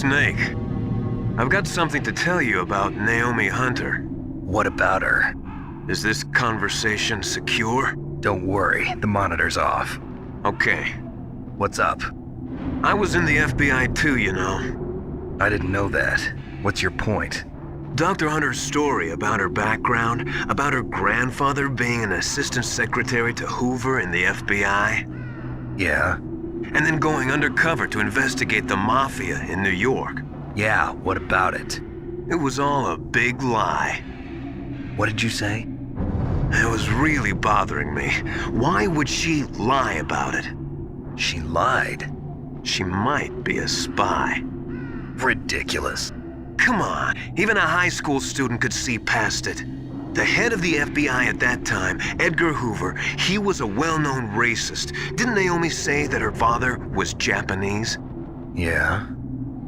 Snake. I've got something to tell you about Naomi Hunter. What about her? Is this conversation secure? Don't worry, the monitor's off. Okay. What's up? I was in the FBI too, you know. I didn't know that. What's your point? Dr. Hunter's story about her background, about her grandfather being an assistant secretary to Hoover in the FBI. Yeah? And then going undercover to investigate the Mafia in New York. Yeah, what about it? It was all a big lie. What did you say? It was really bothering me. Why would she lie about it? She lied? She might be a spy. Ridiculous. Come on, even a high school student could see past it. The head of the FBI at that time, Edgar Hoover, he was a well-known racist. Didn't Naomi say that her father was Japanese? Yeah?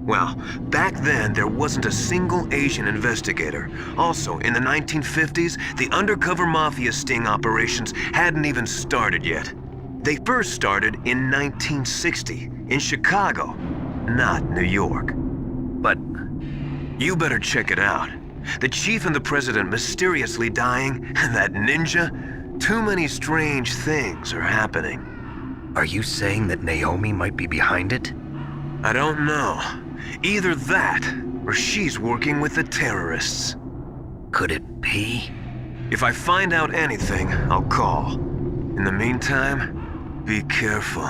Well, back then there wasn't a single Asian investigator. Also, in the 1950s, the undercover mafia sting operations hadn't even started yet. They first started in 1960, in Chicago, not New York. But you better check it out. The chief and the president mysteriously dying, and that ninja, too many strange things are happening. are you saying that Naomi might be behind it? I don't know. Either that, or she's working with the terrorists. Could it be? If I find out anything, I'll call. In the meantime, be careful.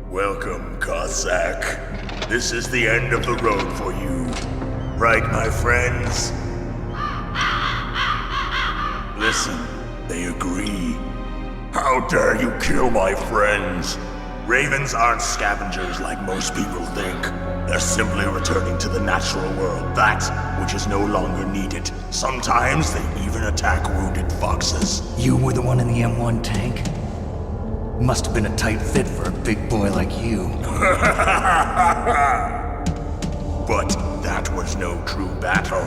Welcome, Cossack. This is the end of the road for you. Right, my friends? Listen, they agree. How dare you kill my friends? Ravens aren't scavengers like most people think. They're simply returning to the natural world, that which is no longer needed. Sometimes they even attack wounded foxes. You were the one in the M1 tank? Must have been a tight fit for a big boy like you. But that was no true battle.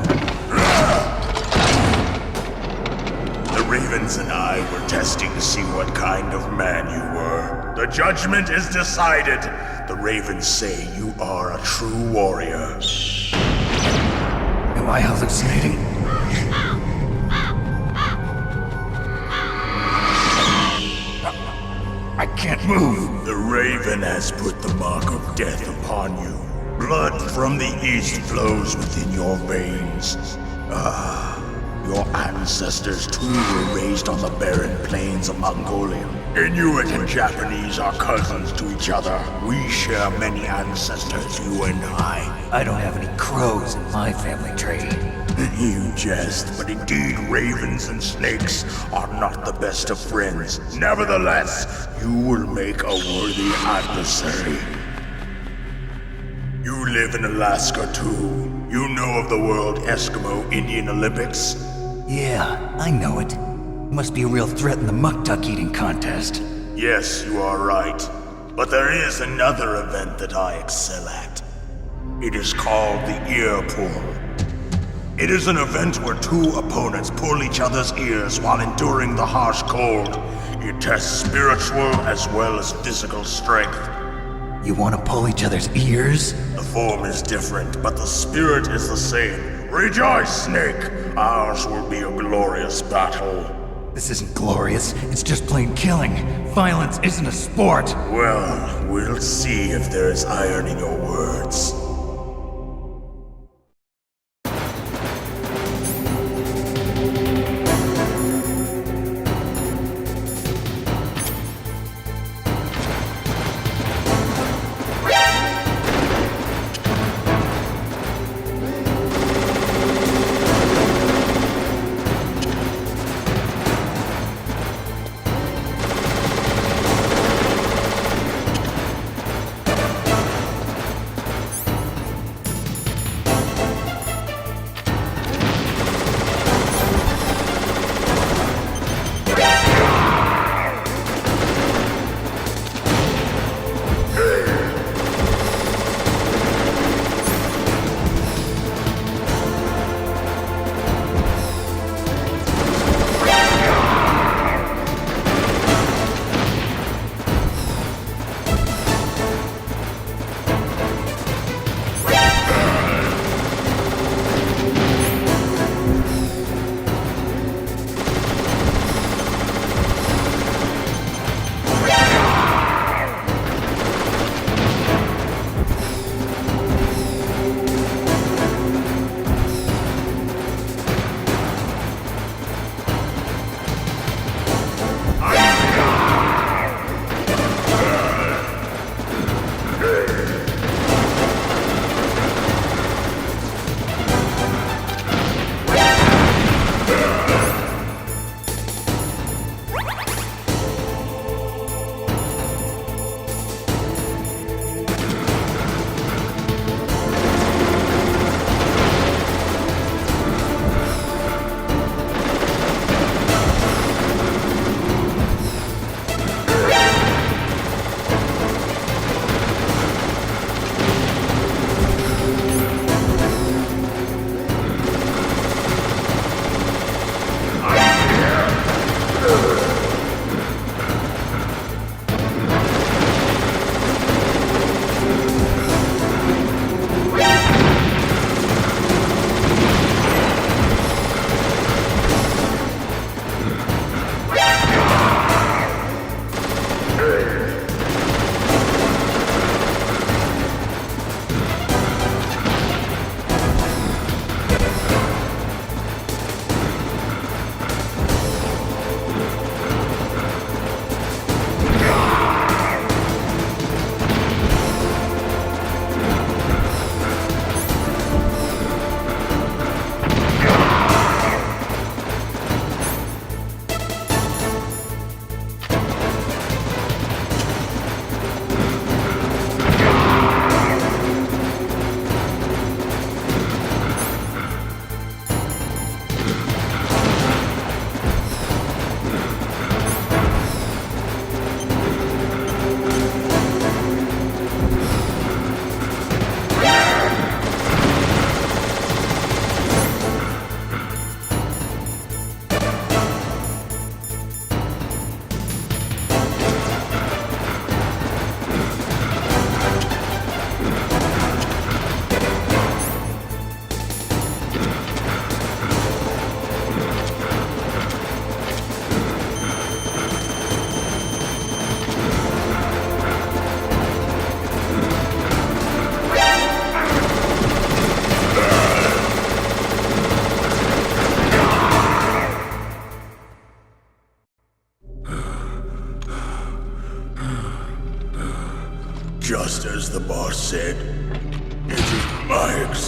The Ravens and I were testing to see what kind of man you were. The judgment is decided. The Ravens say you are a true warrior. Am I hallucinating? I can't move. The Raven has put the mark of death upon you. Blood from the east flows within your veins. Your ancestors too were raised on the barren plains of Mongolia. Inuit and Japanese are cousins to each other. We share many ancestors, you and I. I don't have any crows in my family tree. You jest, but indeed ravens and snakes are not the best of friends. Nevertheless, you will make a worthy adversary. You live in Alaska too. You know of the World Eskimo Indian Olympics? Yeah, I know it. Must be a real threat in the muck duck eating contest. Yes, you are right. But there is another event that I excel at. It is called the ear pull. It is an event where two opponents pull each other's ears while enduring the harsh cold. It tests spiritual as well as physical strength. You want to pull each other's ears? The form is different, but the spirit is the same. Rejoice, Snake! Ours will be a glorious battle. This isn't glorious, it's just plain killing. Violence isn't a sport. Well, we'll see if there is iron in your words.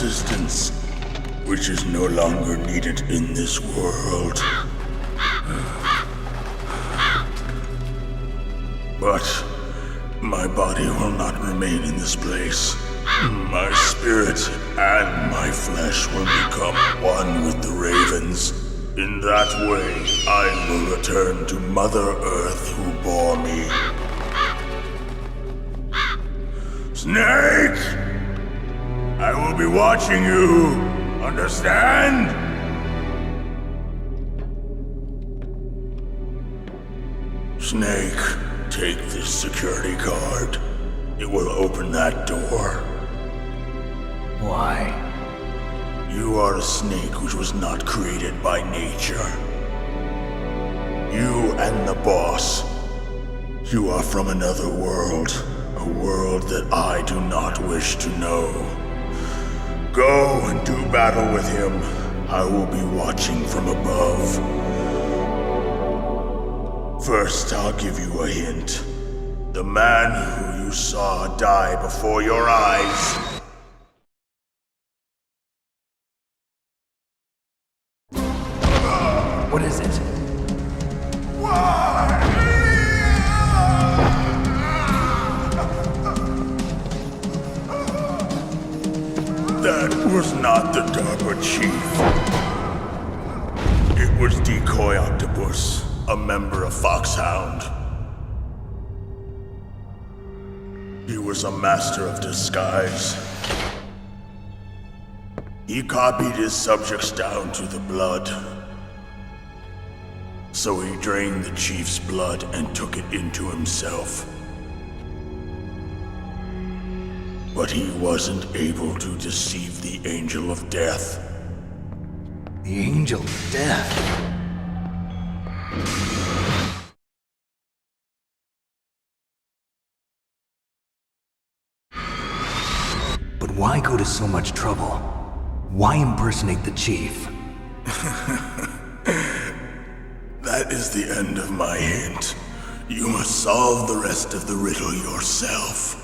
assistance, which is no longer needed in this world. But my body will not remain in this place. My spirit and my flesh will become one with the ravens. In that way, I will return to Mother Earth who bore me. Snake! I will be watching you. Understand? Snake, take this security card. It will open that door. Why? You are a snake which was not created by nature. You and the boss. You are from another world. A world that I do not wish to know. Go and do battle with him. I will be watching from above. First, I'll give you a hint. The man who you saw die before your eyes. What is it? That was not the DARPA chief. It was Decoy Octopus, a member of Foxhound. He was a master of disguise. He copied his subjects down to the blood. So he drained the chief's blood and took it into himself. But he wasn't able to deceive the Angel of Death. The Angel of Death. But why go to so much trouble? Why impersonate the chief? That is the end of my hint. You must solve the rest of the riddle yourself.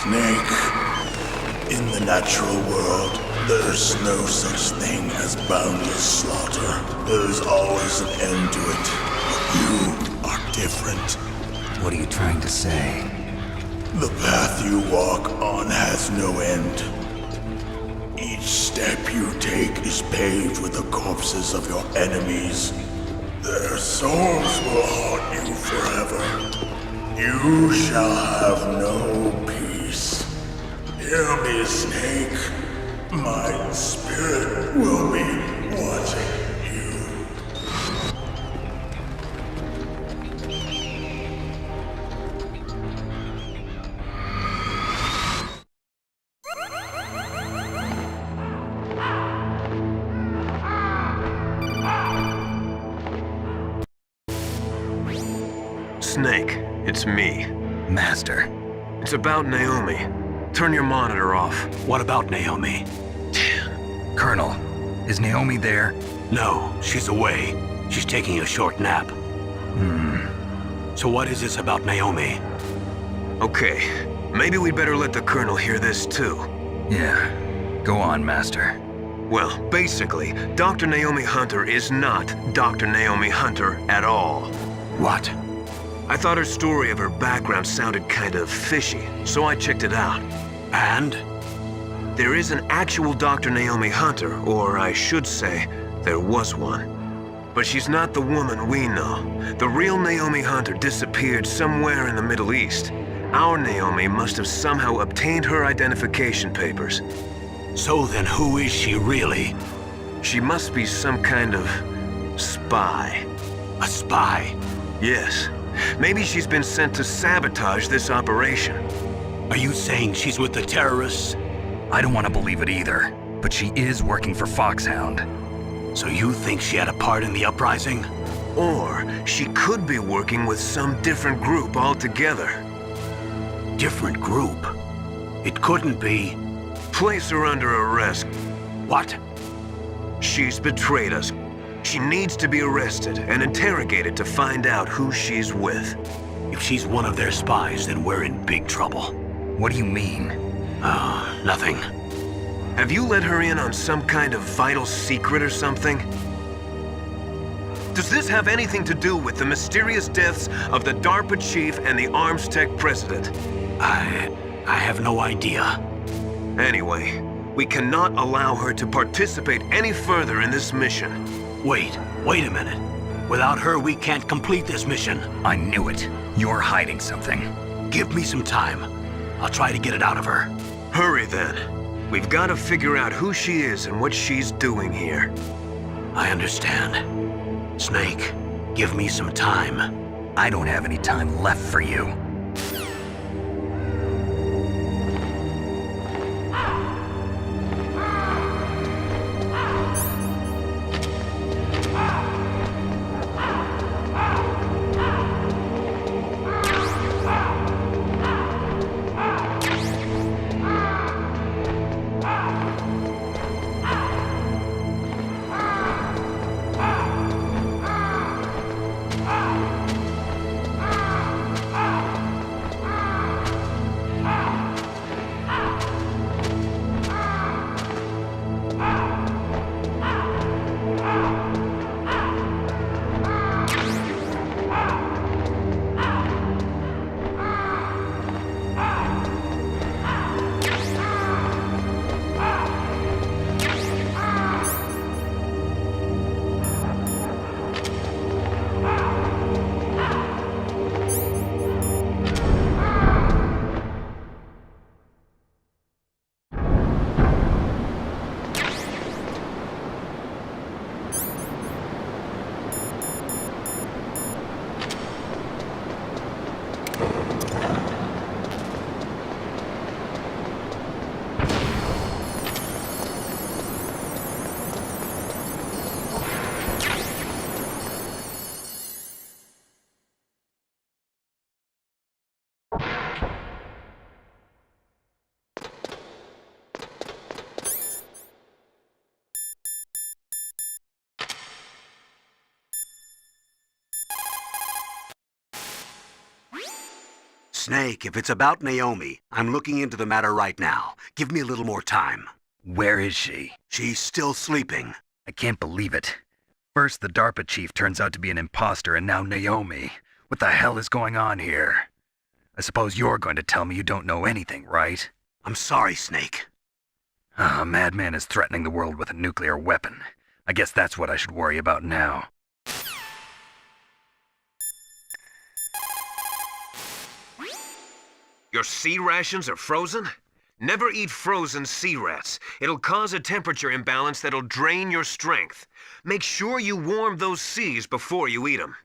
Snake, in the natural world, there's no such thing as boundless slaughter. There is always an end to it. But you are different. What are you trying to say? The path you walk on has no end. Each step you take is paved with the corpses of your enemies. Their souls will haunt you forever. You shall have no peace. Hear me, Snake. My spirit will be watching you. Snake, it's me. Master. It's about Naomi. Turn your monitor off. What about Naomi? Colonel, is Naomi there? No, she's away. She's taking a short nap. So what is this about Naomi? Okay, maybe we'd better let the Colonel hear this too. Yeah. Go on, Master. Well, basically, Dr. Naomi Hunter is not Dr. Naomi Hunter at all. What? I thought her story of her background sounded kind of fishy, so I checked it out. And? There is an actual Dr. Naomi Hunter, or I should say, there was one. But she's not the woman we know. The real Naomi Hunter disappeared somewhere in the Middle East. Our Naomi must have somehow obtained her identification papers. So then who is she really? She must be some kind of spy. A spy? Yes. Maybe she's been sent to sabotage this operation. Are you saying she's with the terrorists? I don't want to believe it either, but she is working for Foxhound. So you think she had a part in the uprising? Or she could be working with some different group altogether. Different group? It couldn't be. Place her under arrest. What? She's betrayed us. She needs to be arrested and interrogated to find out who she's with. If she's one of their spies, then we're in big trouble. What do you mean? Nothing. Have you let her in on some kind of vital secret or something? Does this have anything to do with the mysterious deaths of the DARPA chief and the Arms Tech president? I have no idea. Anyway, we cannot allow her to participate any further in this mission. Wait a minute. Without her, we can't complete this mission. I knew it. You're hiding something. Give me some time. I'll try to get it out of her. Hurry then. We've got to figure out who she is and what she's doing here. I understand. Snake, give me some time. I don't have any time left for you. Snake, if it's about Naomi, I'm looking into the matter right now. Give me a little more time. Where is she? She's still sleeping. I can't believe it. First, the DARPA chief turns out to be an imposter, and now Naomi. What the hell is going on here? I suppose you're going to tell me you don't know anything, right? I'm sorry, Snake. A madman is threatening the world with a nuclear weapon. I guess that's what I should worry about now. Your sea rations are frozen? Never eat frozen sea rats. It'll cause a temperature imbalance that'll drain your strength. Make sure you warm those seas before you eat them.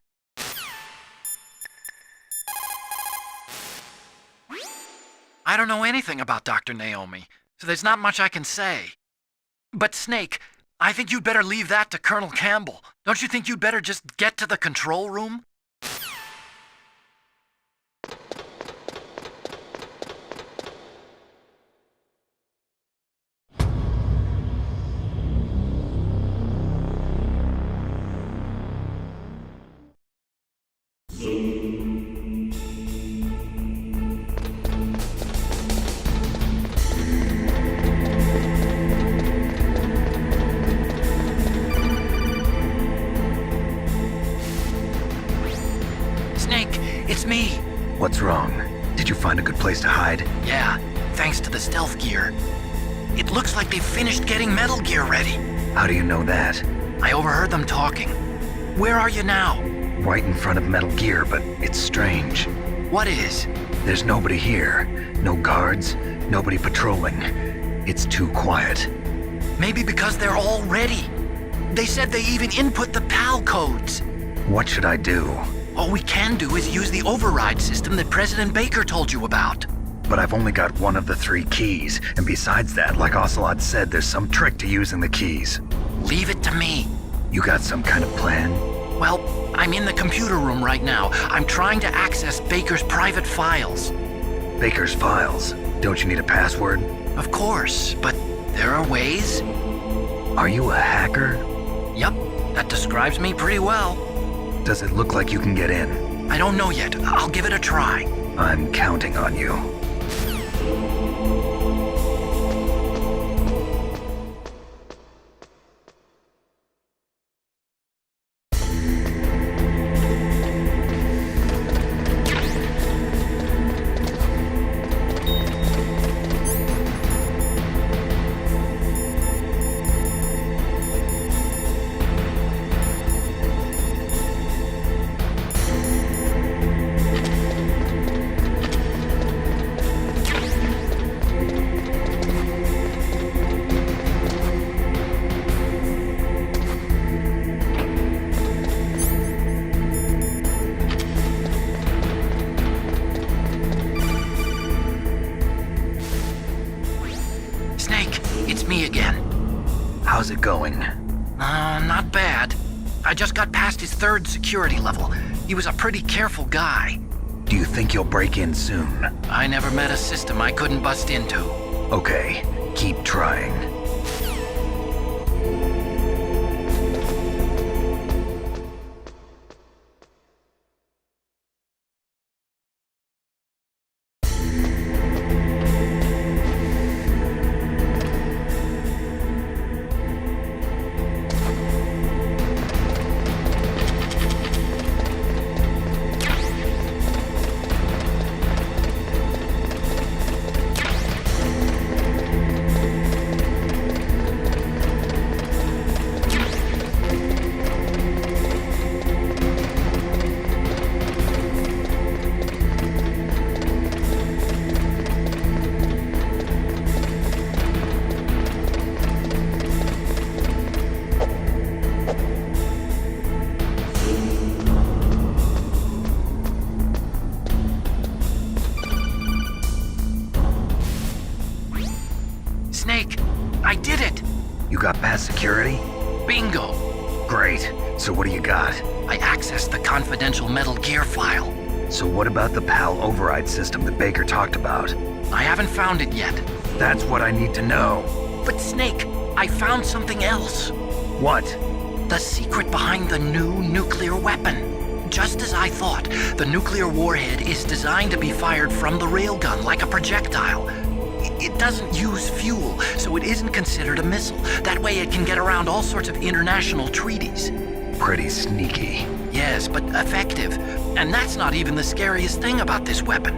I don't know anything about Dr. Naomi, so there's not much I can say. But Snake, I think you'd better leave that to Colonel Campbell. Don't you think you'd better just get to the control room? It's me. What's wrong? Did you find a good place to hide? Yeah, thanks to the stealth gear. It looks like they've finished getting Metal Gear ready. How do you know that? I overheard them talking. Where are you now? Right in front of Metal Gear, but it's strange. What is? There's nobody here. No guards, nobody patrolling. It's too quiet. Maybe because they're all ready. They said they even input the PAL codes. What should I do? All we can do is use the override system that President Baker told you about. But I've only got one of the 3 keys, and besides that, like Ocelot said, there's some trick to using the keys. Leave it to me. You got some kind of plan? Well, I'm in the computer room right now. I'm trying to access Baker's private files. Baker's files? Don't you need a password? Of course, but there are ways. Are you a hacker? Yup, that describes me pretty well. Does it look like you can get in? I don't know yet. I'll give it a try. I'm counting on you. Snake, it's me again. How's it going? Not bad. I just got past his 3rd security level. He was a pretty careful guy. Do you think you'll break in soon? I never met a system I couldn't bust into. Okay, keep trying. Snake, I did it! You got past security? Bingo! Great. So what do you got? I accessed the confidential Metal Gear file. So what about the PAL override system that Baker talked about? I haven't found it yet. That's what I need to know. But Snake, I found something else. What? The secret behind the new nuclear weapon. Just as I thought, the nuclear warhead is designed to be fired from the railgun like a projectile. It doesn't use fuel, so it isn't considered a missile. That way it can get around all sorts of international treaties. Pretty sneaky. Yes, but effective. And that's not even the scariest thing about this weapon.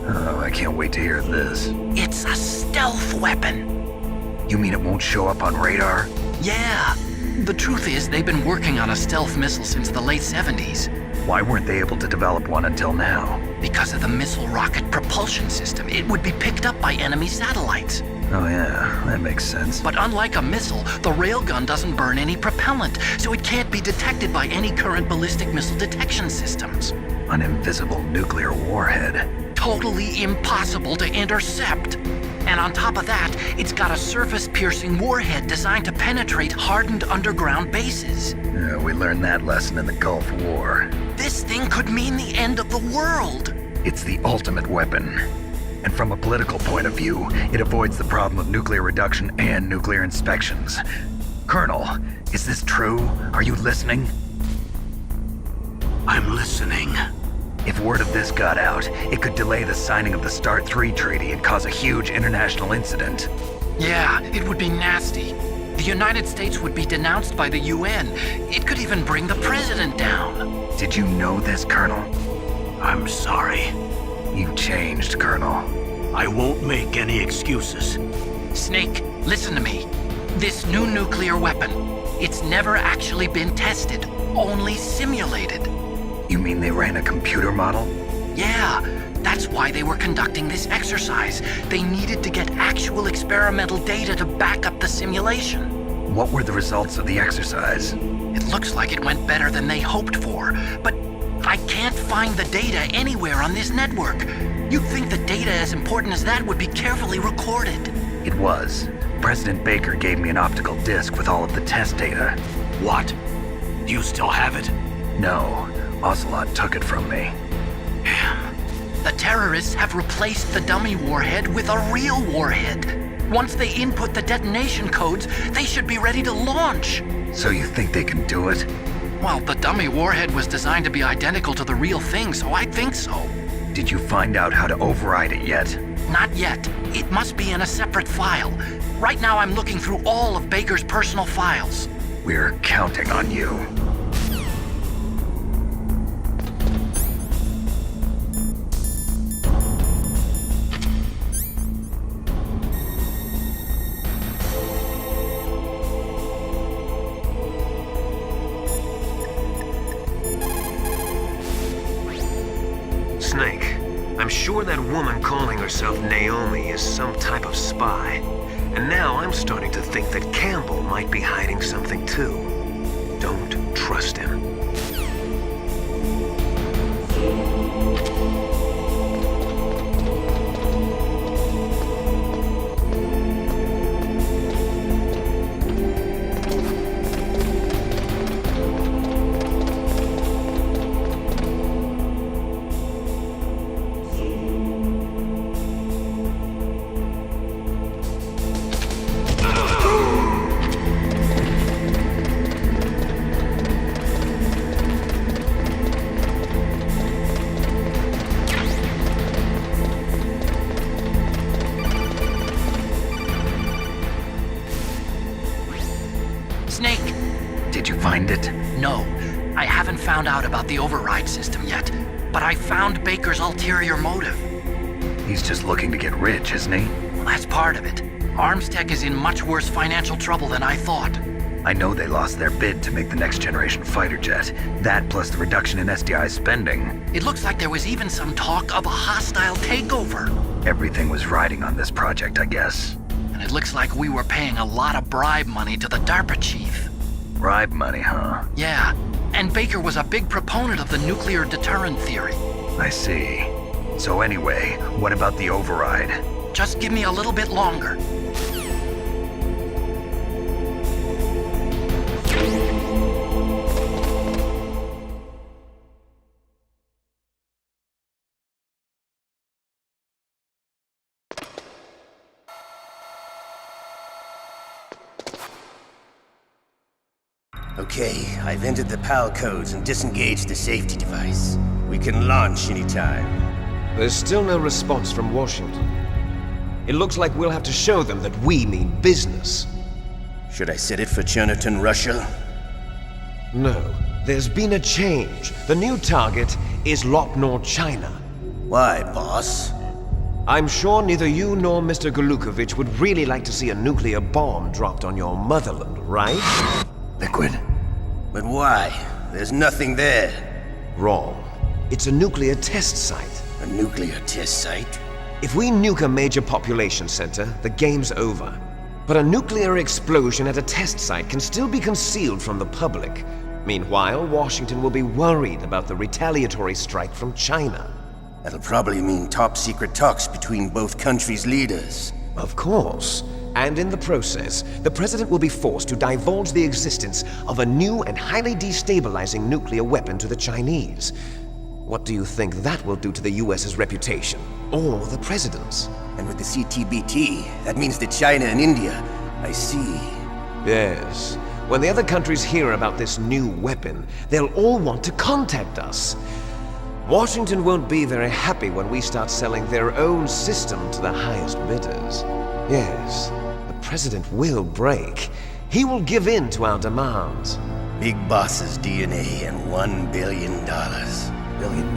Oh, I can't wait to hear this. It's a stealth weapon. You mean it won't show up on radar? Yeah. The truth is, they've been working on a stealth missile since the late 70s. Why weren't they able to develop one until now? Because of the missile rocket propulsion system, it would be picked up by enemy satellites. Oh yeah, that makes sense. But unlike a missile, the railgun doesn't burn any propellant, so it can't be detected by any current ballistic missile detection systems. An invisible nuclear warhead. Totally impossible to intercept. And on top of that, it's got a surface-piercing warhead designed to penetrate hardened underground bases. Yeah, we learned that lesson in the Gulf War. This thing could mean the end of the world. It's the ultimate weapon. And from a political point of view, it avoids the problem of nuclear reduction and nuclear inspections. Colonel, is this true? Are you listening? I'm listening. If word of this got out, it could delay the signing of the START 3 treaty and cause a huge international incident. Yeah, it would be nasty. The United States would be denounced by the UN. It could even bring the president down. Did you know this, Colonel? I'm sorry. You changed, Colonel. I won't make any excuses. Snake, listen to me. This new nuclear weapon, it's never actually been tested, only simulated. You mean they ran a computer model? Yeah, that's why they were conducting this exercise. They needed to get actual experimental data to back up the simulation. What were the results of the exercise? It looks like it went better than they hoped for, but I can't find the data anywhere on this network. You'd think the data as important as that would be carefully recorded. It was. President Baker gave me an optical disc with all of the test data. What? Do you still have it? No, Ocelot took it from me. The terrorists have replaced the dummy warhead with a real warhead. Once they input the detonation codes, they should be ready to launch. So you think they can do it? Well, the dummy warhead was designed to be identical to the real thing, so I think so. Did you find out how to override it yet? Not yet. It must be in a separate file. Right now I'm looking through all of Baker's personal files. We're counting on you. Snake, I'm sure that woman calling herself Naomi is some type of spy. And now I'm starting to think that Campbell might be hiding something too. Don't trust him. Snake! Did you find it? No, I haven't found out about the override system yet, but I found Baker's ulterior motive. He's just looking to get rich, isn't he? Well, that's part of it. Armstech is in much worse financial trouble than I thought. I know they lost their bid to make the next generation fighter jet. That plus the reduction in SDI spending. It looks like there was even some talk of a hostile takeover. Everything was riding on this project, I guess. And it looks like we were paying a lot of bribe money to the DARPA chief. Bribe money, huh? Yeah, and Baker was a big proponent of the nuclear deterrent theory. I see. So anyway, what about the override? Just give me a little bit longer. Okay, I've entered the PAL codes and disengaged the safety device. We can launch anytime. There's still no response from Washington. It looks like we'll have to show them that we mean business. Should I set it for Cherniton, Russia? No, there's been a change. The new target is Lopnor, China. Why, boss? I'm sure neither you nor Mr. Golukovich would really like to see a nuclear bomb dropped on your motherland, right? Liquid. But why? There's nothing there. Wrong. It's a nuclear test site. A nuclear test site? If we nuke a major population center, the game's over. But a nuclear explosion at a test site can still be concealed from the public. Meanwhile, Washington will be worried about the retaliatory strike from China. That'll probably mean top-secret talks between both countries' leaders. Of course. And in the process, the president will be forced to divulge the existence of a new and highly destabilizing nuclear weapon to the Chinese. What do you think that will do to the US's reputation? Or the president's? And with the CTBT, that means that China and India. I see. Yes. When the other countries hear about this new weapon, they'll all want to contact us. Washington won't be very happy when we start selling their own system to the highest bidders. Yes, the president will break. He will give in to our demands. Big boss's DNA and $1 billion. $1 billion?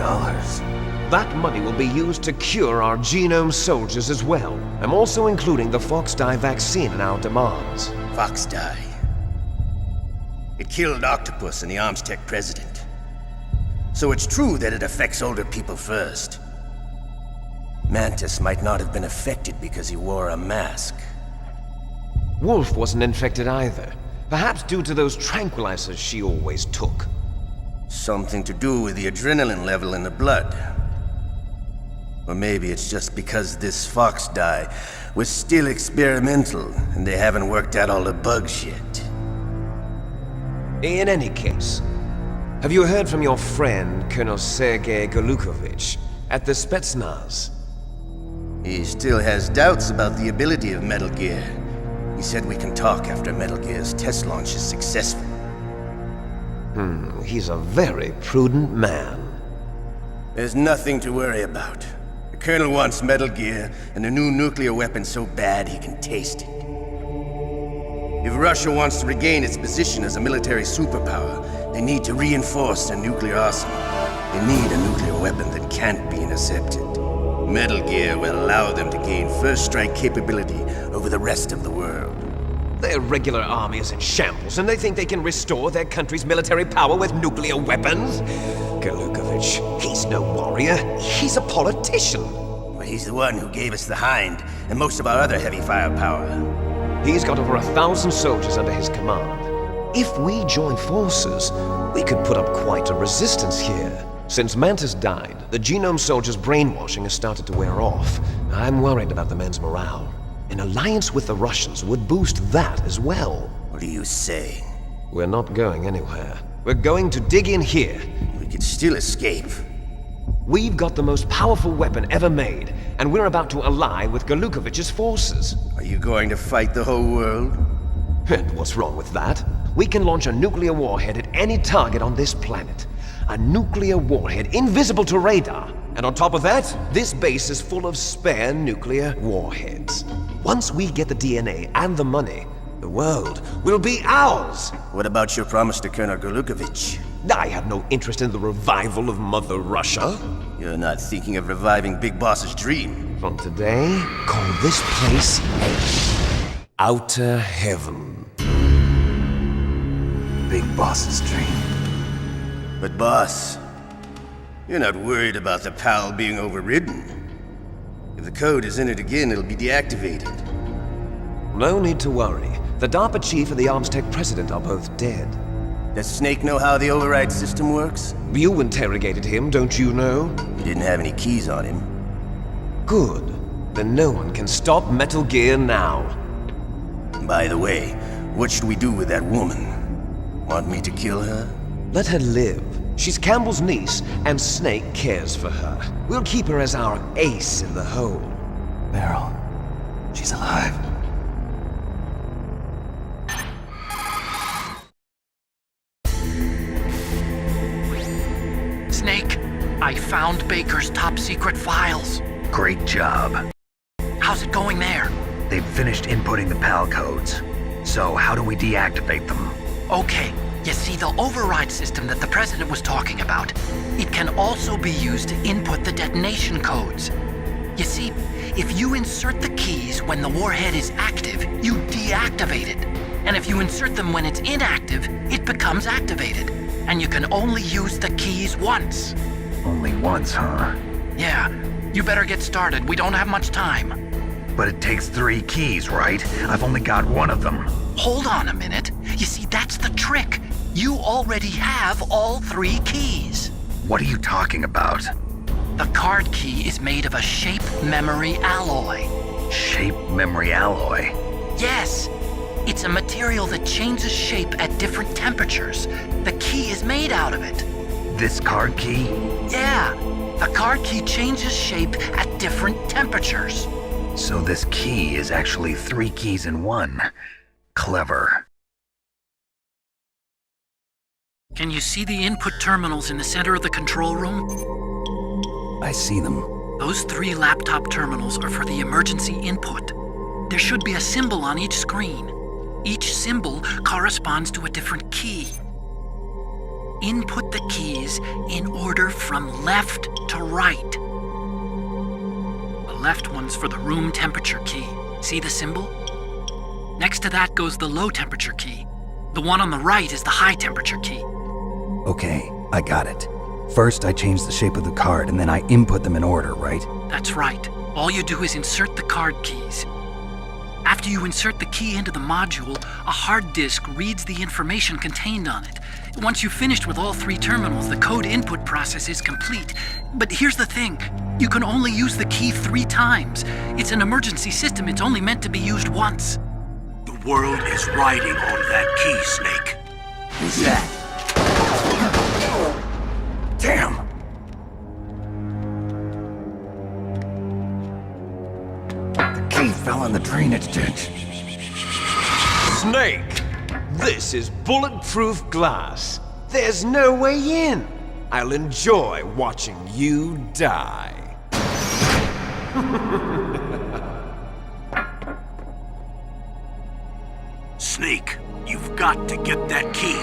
That money will be used to cure our genome soldiers as well. I'm also including the Fox-Die vaccine in our demands. Fox-Die. It killed Octopus and the Armstech president. So it's true that it affects older people first. Mantis might not have been affected because he wore a mask. Wolf wasn't infected either. Perhaps due to those tranquilizers she always took. Something to do with the adrenaline level in the blood. Or maybe it's just because this Fox-Die was still experimental and they haven't worked out all the bugs yet. In any case, have you heard from your friend, Colonel Sergei Golukovich, at the Spetsnaz? He still has doubts about the ability of Metal Gear. He said we can talk after Metal Gear's test launch is successful. He's a very prudent man. There's nothing to worry about. The Colonel wants Metal Gear and a new nuclear weapon so bad he can taste it. If Russia wants to regain its position as a military superpower, they need to reinforce their nuclear arsenal. They need a nuclear weapon that can't be intercepted. Metal Gear will allow them to gain first strike capability over the rest of the world. Their regular army is in shambles, and they think they can restore their country's military power with nuclear weapons? Golukovich, he's no warrior. He's a politician. But he's the one who gave us the Hind and most of our other heavy firepower. He's got over 1,000 soldiers under his command. If we join forces, we could put up quite a resistance here. Since Mantis died, the genome soldiers' brainwashing has started to wear off. I'm worried about the men's morale. An alliance with the Russians would boost that as well. What are you saying? We're not going anywhere. We're going to dig in here. We could still escape. We've got the most powerful weapon ever made, and we're about to ally with Golukovich's forces. Are you going to fight the whole world? And what's wrong with that? We can launch a nuclear warhead at any target on this planet. A nuclear warhead invisible to radar. And on top of that, this base is full of spare nuclear warheads. Once we get the DNA and the money, The world will be ours! What about your promise to Colonel Golukovich? I have no interest in the revival of Mother Russia. You're not thinking of reviving Big Boss's dream. From today, call this place Outer Heaven. Big Boss's dream. But boss, you're not worried about the PAL being overridden. If the code is entered again, it'll be deactivated. No need to worry. The DARPA chief and the Arms Tech president are both dead. Does Snake know how the override system works? You interrogated him, don't you know? He didn't have any keys on him. Good. Then no one can stop Metal Gear now. By the way, what should we do with that woman? Want me to kill her? Let her live. She's Campbell's niece, and Snake cares for her. We'll keep her as our ace in the hole. Meryl, she's alive. Snake, I found Baker's top secret files. Great job. How's it going there? They've finished inputting the PAL codes. So how do we deactivate them? Okay, you see the override system that the President was talking about, it can also be used to input the detonation codes. You see, if you insert the keys when the warhead is active, you deactivate it. And if you insert them when it's inactive, it becomes activated. And you can only use the keys once. Only once, huh? Yeah, you better get started. We don't have much time. But it takes 3 keys, right? I've only got one of them. Hold on a minute. You see, that's the trick. You already have all 3 keys. What are you talking about? The card key is made of a shape memory alloy. Shape memory alloy? Yes. It's a material that changes shape at different temperatures. The key is made out of it. This card key? Yeah. The card key changes shape at different temperatures. So this key is actually 3 keys in one. Clever. Can you see the input terminals in the center of the control room? I see them. Those 3 laptop terminals are for the emergency input. There should be a symbol on each screen. Each symbol corresponds to a different key. Input the keys in order from left to right. The left one's for the room temperature key. See the symbol? Next to that goes the low temperature key. The one on the right is the high temperature key. Okay, I got it. First, I change the shape of the card, and then I input them in order, right? That's right. All you do is insert the card keys. After you insert the key into the module, a hard disk reads the information contained on it. Once you've finished with all 3 terminals, the code input process is complete. But here's the thing. You can only use the key 3 times. It's an emergency system. It's only meant to be used once. The world is riding on that key, Snake. Who's that? Damn! The key fell in the drainage ditch. Snake! This is bulletproof glass. There's no way in. I'll enjoy watching you die. Snake, you've got to get that key.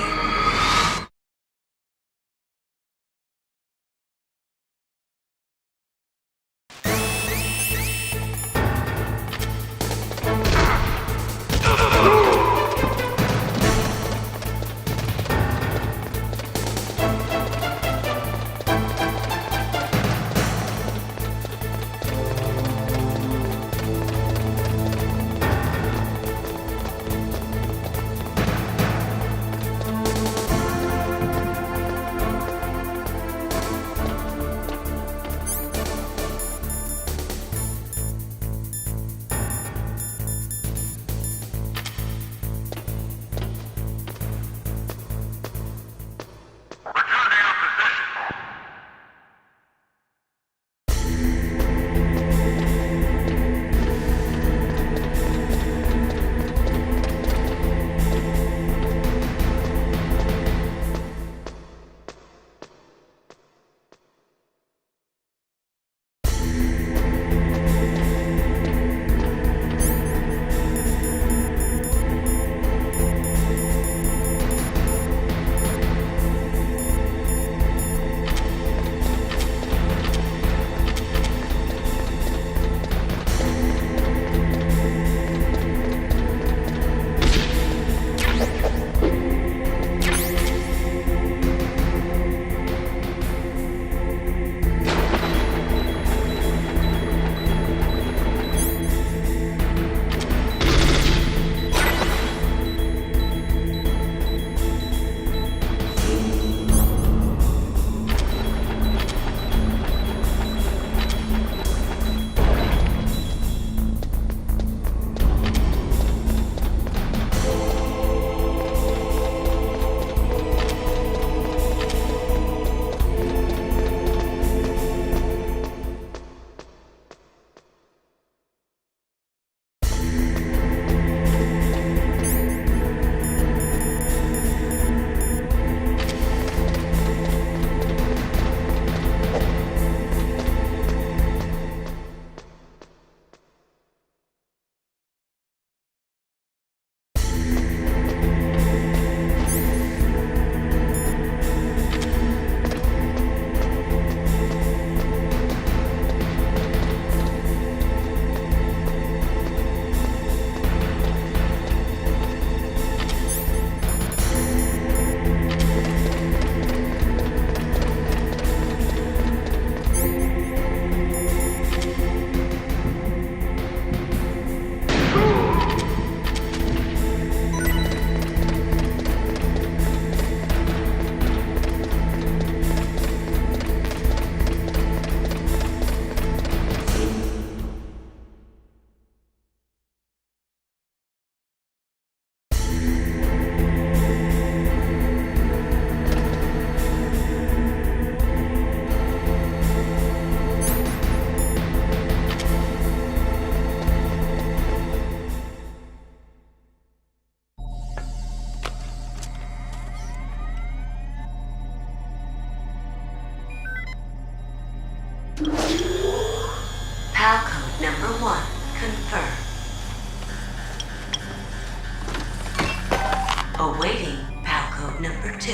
Awaiting PAL code number 2.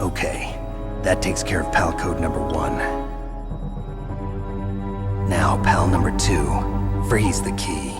Okay, that takes care of PAL code number 1. Now, PAL number 2, freeze the key.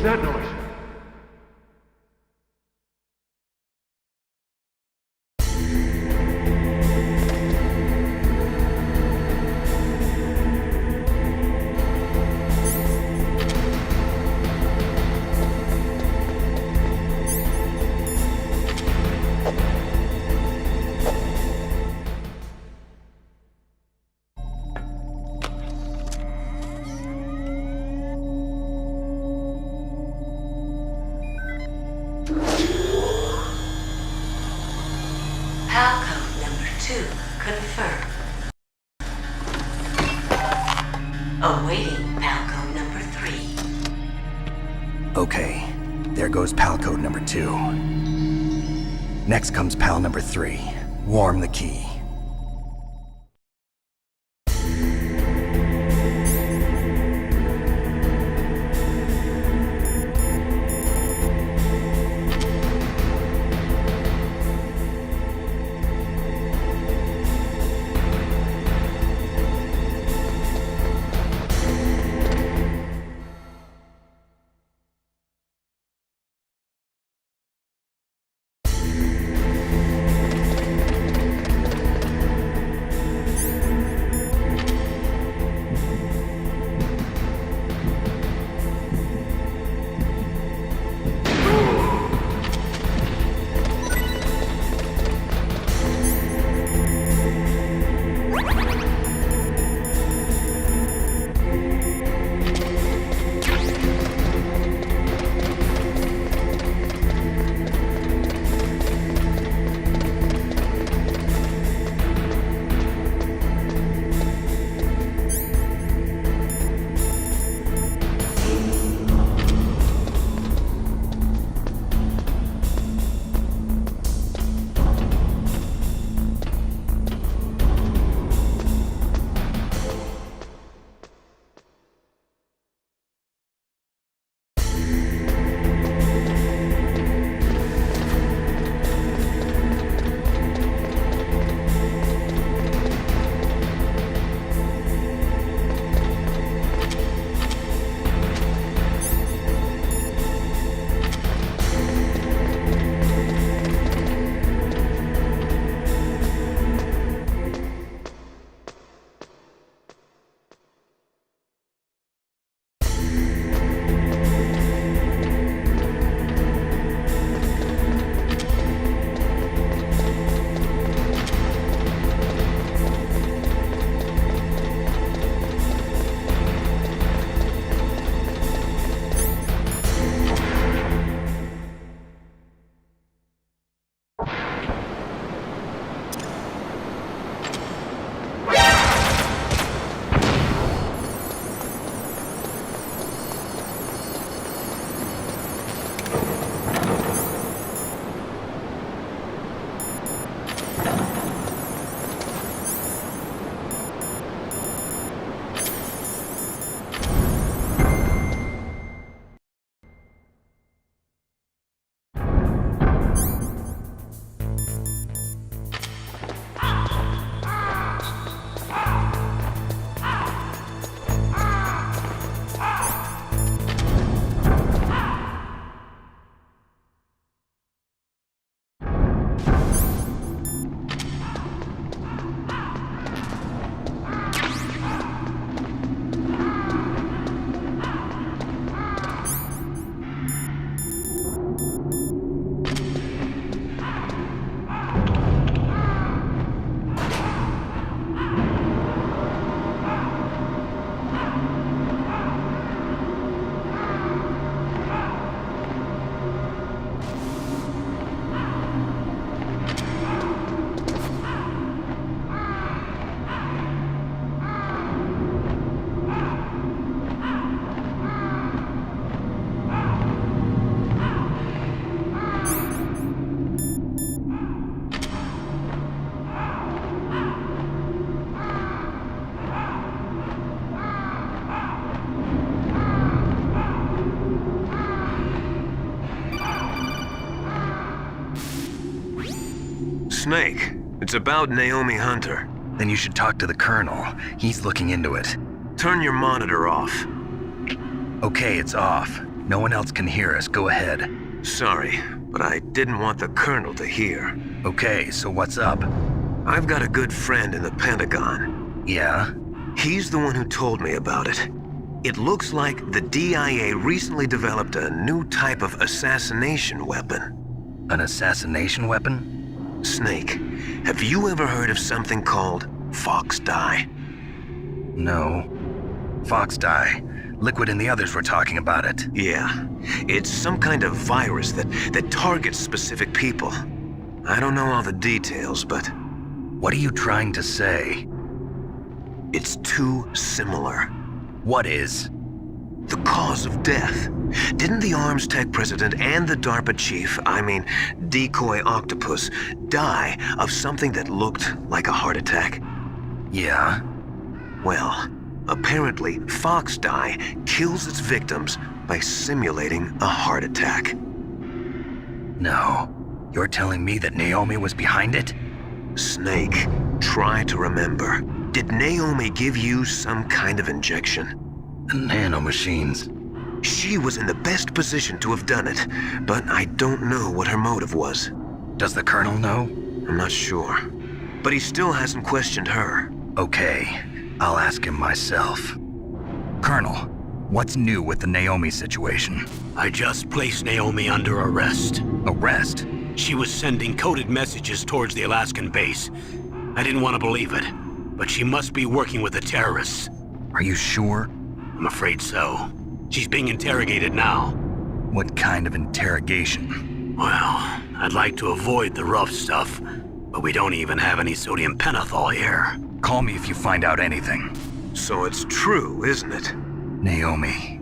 that noise? PAL code number 2 confirmed. Awaiting PAL code number 3. Okay, there goes PAL code number 2. Next comes PAL number 3. Warm the key. Snake, it's about Naomi Hunter. Then you should talk to the Colonel. He's looking into it. Turn your monitor off. Okay, it's off. No one else can hear us. Go ahead. Sorry, but I didn't want the Colonel to hear. Okay, so what's up? I've got a good friend in the Pentagon. Yeah? He's the one who told me about it. It looks like the DIA recently developed a new type of assassination weapon. An assassination weapon? Snake, have you ever heard of something called Fox Dye? No. Fox dye. Liquid and the others were talking about it. Yeah. It's some kind of virus that targets specific people. I don't know all the details, but What are you trying to say? it's too similar. What is? The cause of death. Didn't the Arms Tech president and the DARPA chief, Decoy Octopus, die of something that looked like a heart attack? Yeah? Well, apparently Fox Dye kills its victims by simulating a heart attack. No. You're telling me that Naomi was behind it? Snake, try to remember. Did Naomi give you some kind of injection? The nanomachines. She was in the best position to have done it, but I don't know what her motive was. Does the Colonel know? I'm not sure. But he still hasn't questioned her. Okay. I'll ask him myself. Colonel, what's new with the Naomi situation? I just placed Naomi under arrest. Arrest? She was sending coded messages towards the Alaskan base. I didn't want to believe it, but she must be working with the terrorists. Are you sure? I'm afraid so. She's being interrogated now. What kind of interrogation? Well, I'd like to avoid the rough stuff, but we don't even have any sodium pentothal here. Call me if you find out anything. So it's true, isn't it? Naomi.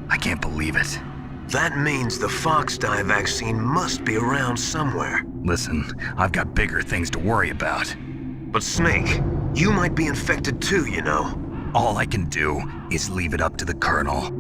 I can't believe it. That means the Fox Dye vaccine must be around somewhere. Listen, I've got bigger things to worry about. But Snake, you might be infected too, you know. All I can do is leave it up to the Colonel.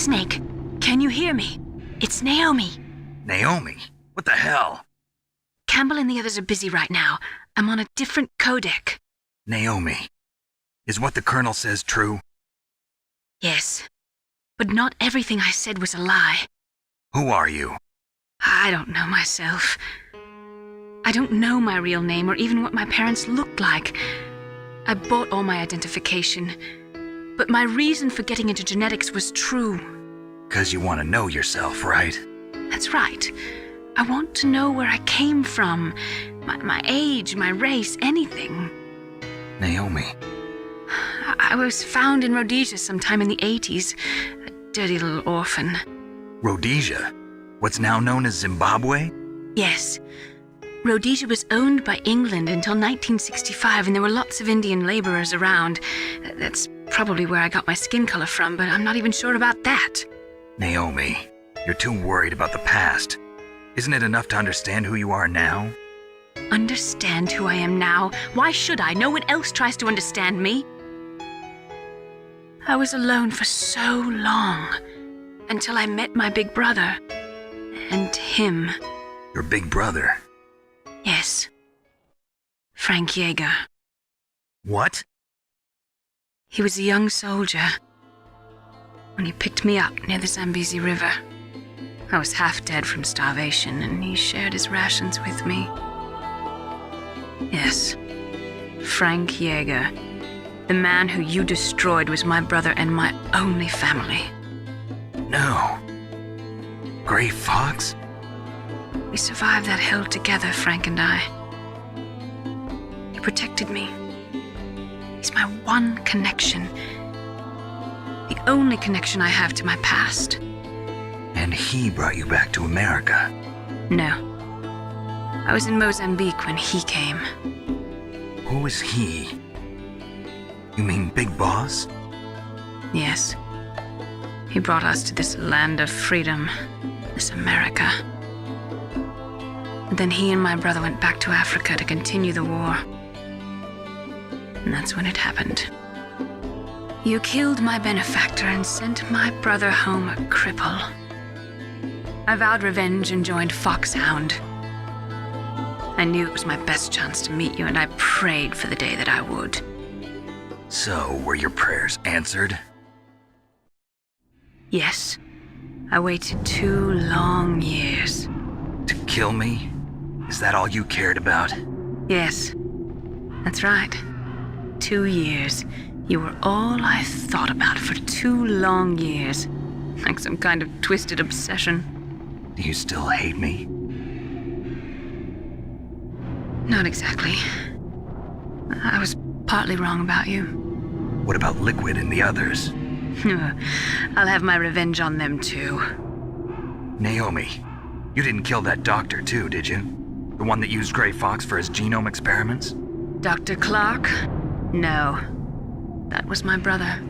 Snake, can you hear me? It's Naomi. Naomi? What the hell? Campbell and the others are busy right now. I'm on a different codec. Naomi, is what the Colonel says true? Yes. But not everything I said was a lie. Who are you? I don't know myself. I don't know my real name or even what my parents looked like. I bought all my identification. But my reason for getting into genetics was true. 'Cause you want to know yourself, right? That's right. I want to know where I came from. My age, my race, anything. Naomi. I was found in Rhodesia sometime in the 80s. A dirty little orphan. Rhodesia? What's now known as Zimbabwe? Yes. Rhodesia was owned by England until 1965, and there were lots of Indian laborers around. That's probably where I got my skin color from, but I'm not even sure about that. Naomi, you're too worried about the past. Isn't it enough to understand who you are now? Understand who I am now? Why should I? No one else tries to understand me. I was alone for so long, until I met my big brother. And him. Your big brother? Yes. Frank Yeager. What? He was a young soldier when he picked me up near the Zambezi River. I was half dead from starvation, and he shared his rations with me. Yes, Frank Yeager. The man who you destroyed was my brother and my only family. No. Gray Fox? We survived that hell together, Frank and I. He protected me. He's my one connection. The only connection I have to my past. And he brought you back to America? No. I was in Mozambique when he came. Who was he? You mean Big Boss? Yes. He brought us to this land of freedom, this America. And then he and my brother went back to Africa to continue the war. And that's when it happened. You killed my benefactor and sent my brother home a cripple. I vowed revenge and joined Foxhound. I knew it was my best chance to meet you, and I prayed for the day that I would. So, were your prayers answered? Yes. I waited 2 long years. To kill me? Is that all you cared about? Yes. That's right. 2 years. You were all I thought about for 2 long years. Like some kind of twisted obsession. Do you still hate me? Not exactly. I was partly wrong about you. What about Liquid and the others? I'll have my revenge on them too. Naomi, you didn't kill that doctor too, did you? The one that used Gray Fox for his genome experiments? Dr. Clark? No. That was my brother.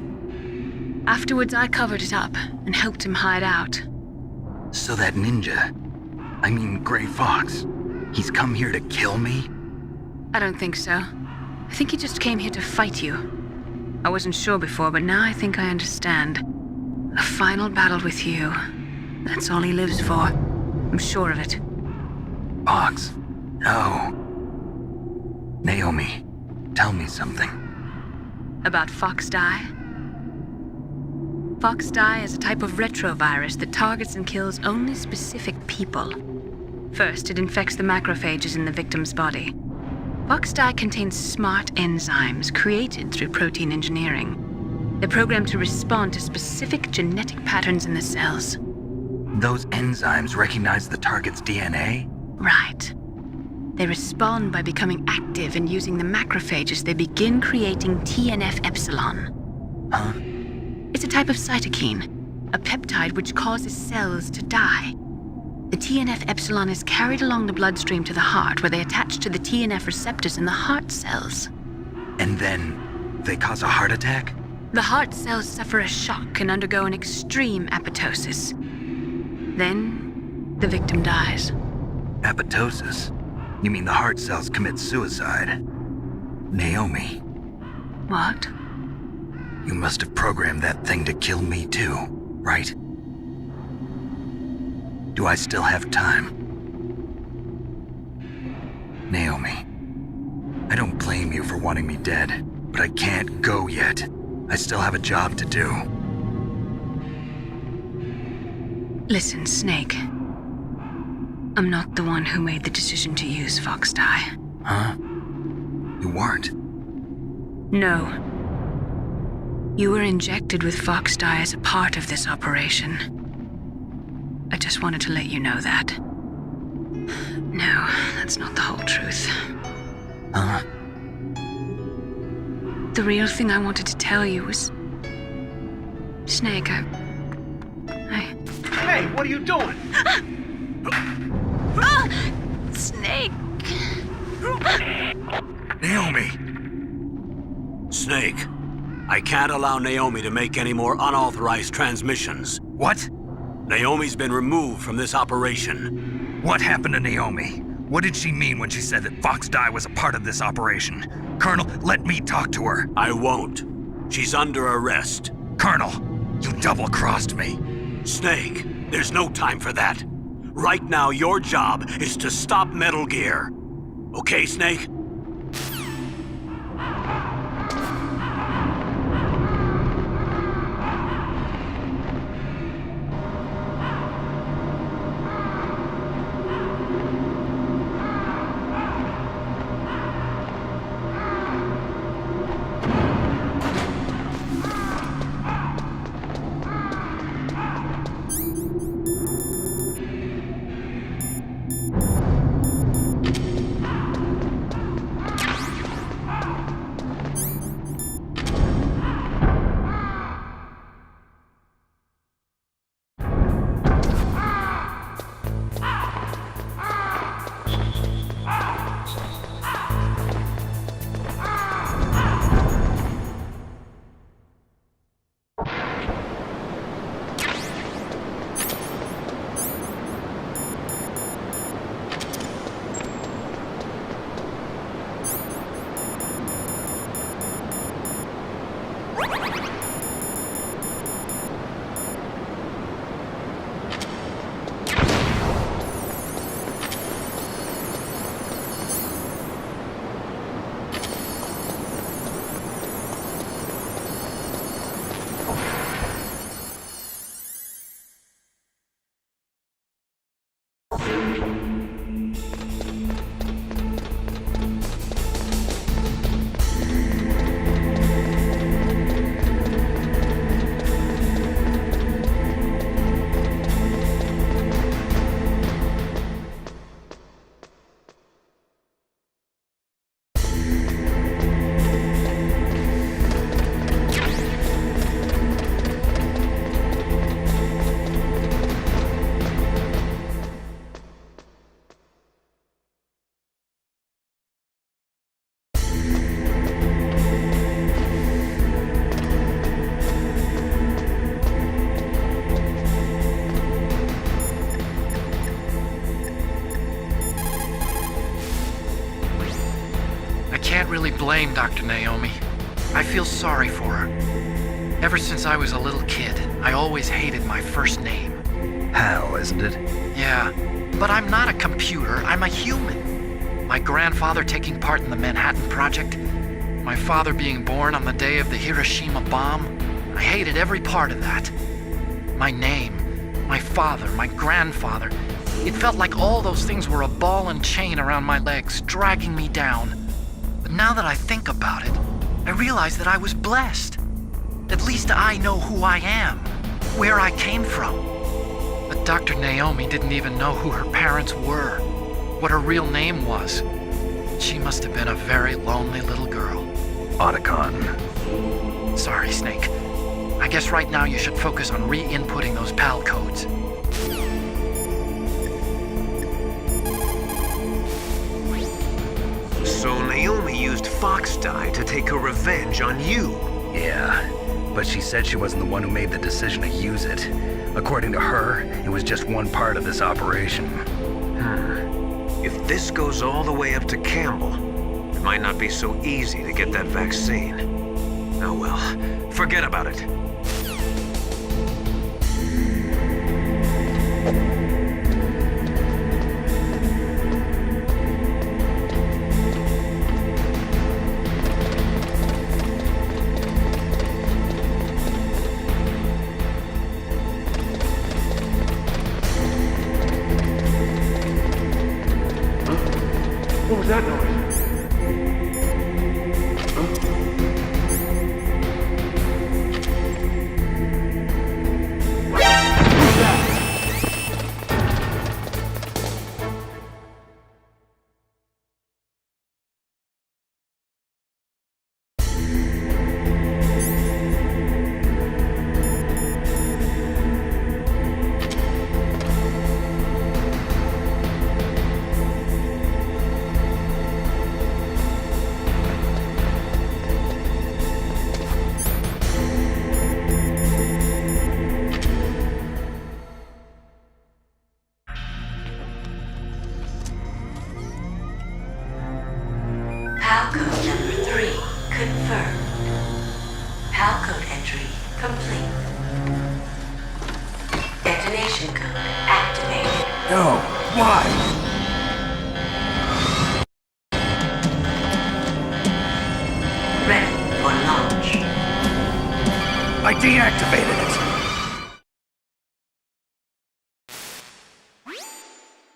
Afterwards, I covered it up and helped him hide out. So that ninja, I mean Gray Fox, he's come here to kill me? I don't think so. I think he just came here to fight you. I wasn't sure before, but now I think I understand. A final battle with you. That's all he lives for. I'm sure of it. Fox? No. Naomi, tell me something. About FoxDie? FoxDie is a type of retrovirus that targets and kills only specific people. First, it infects the macrophages in the victim's body. FoxDie contains smart enzymes created through protein engineering. They're programmed to respond to specific genetic patterns in the cells. Those enzymes recognize the target's DNA? Right. They respond by becoming active and using the macrophages. They begin creating TNF-epsilon. Huh? It's a type of cytokine, a peptide which causes cells to die. The TNF-epsilon is carried along the bloodstream to the heart, where they attach to the TNF receptors in the heart cells. And then they cause a heart attack? The heart cells suffer a shock and undergo an extreme apoptosis. Then, the victim dies. Apoptosis? You mean the heart cells commit suicide? Naomi. What? You must have programmed that thing to kill me too, right? Do I still have time? Naomi, I don't blame you for wanting me dead, but I can't go yet. I still have a job to do. Listen, Snake. I'm not the one who made the decision to use Fox Dye. Huh? You weren't? No. You were injected with Fox Dye as a part of this operation. I just wanted to let you know that. No, that's not the whole truth. Huh? The real thing I wanted to tell you was... Snake, I... Hey, what are you doing? Snake! Naomi! Snake, I can't allow Naomi to make any more unauthorized transmissions. What? Naomi's been removed from this operation. What happened to Naomi? What did she mean when she said that Fox Dye was a part of this operation? Colonel, let me talk to her. I won't. She's under arrest. Colonel, you double-crossed me. Snake, there's no time for that. Right now, your job is to stop Metal Gear. Okay, Snake? Can't really blame Dr. Naomi. I feel sorry for her. Ever since I was a little kid, I always hated my first name. Hal, isn't it? Yeah, but I'm not a computer, I'm a human. My grandfather taking part in the Manhattan Project, my father being born on the day of the Hiroshima bomb, I hated every part of that. My name, my father, my grandfather, it felt like all those things were a ball and chain around my legs, dragging me down. But now that I think about it, I realize that I was blessed. At least I know who I am, where I came from. But Dr. Naomi didn't even know who her parents were, what her real name was. She must have been a very lonely little girl. Otacon. Sorry, Snake. I guess right now you should focus on re-inputting those PAL codes. So Naomi used Fox Dye to take her revenge on you. Yeah, but she said she wasn't the one who made the decision to use it. According to her, it was just one part of this operation. If this goes all the way up to Campbell, it might not be so easy to get that vaccine. Oh well, forget about it. PAL code number 3 confirmed. PAL code entry complete. Detonation code activated. No, why? Ready for launch. I deactivated it.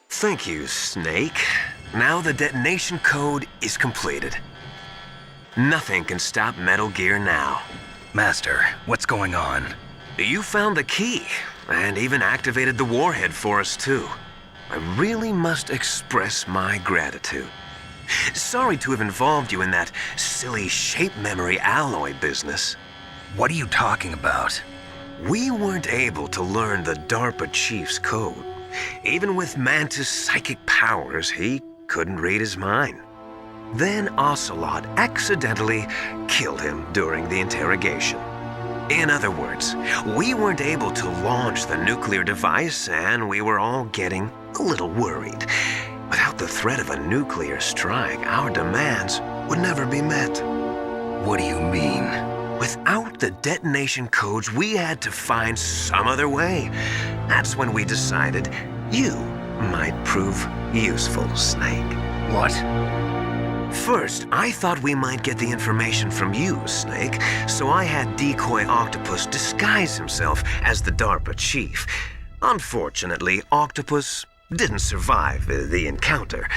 Thank you, Snake. Now the detonation code is completed. Nothing can stop Metal Gear now. Master, what's going on? You found the key, and even activated the warhead for us, too. I really must express my gratitude. Sorry to have involved you in that silly shape memory alloy business. What are you talking about? We weren't able to learn the DARPA chief's code. Even with Mantis' psychic powers, he couldn't read his mind. Then Ocelot accidentally killed him during the interrogation. In other words, we weren't able to launch the nuclear device, and we were all getting a little worried. Without the threat of a nuclear strike, our demands would never be met. What do you mean? Without the detonation codes, we had to find some other way. That's when we decided you might prove useful, Snake. What? First, I thought we might get the information from you, Snake, so I had Decoy Octopus disguise himself as the DARPA chief. Unfortunately, Octopus didn't survive the encounter,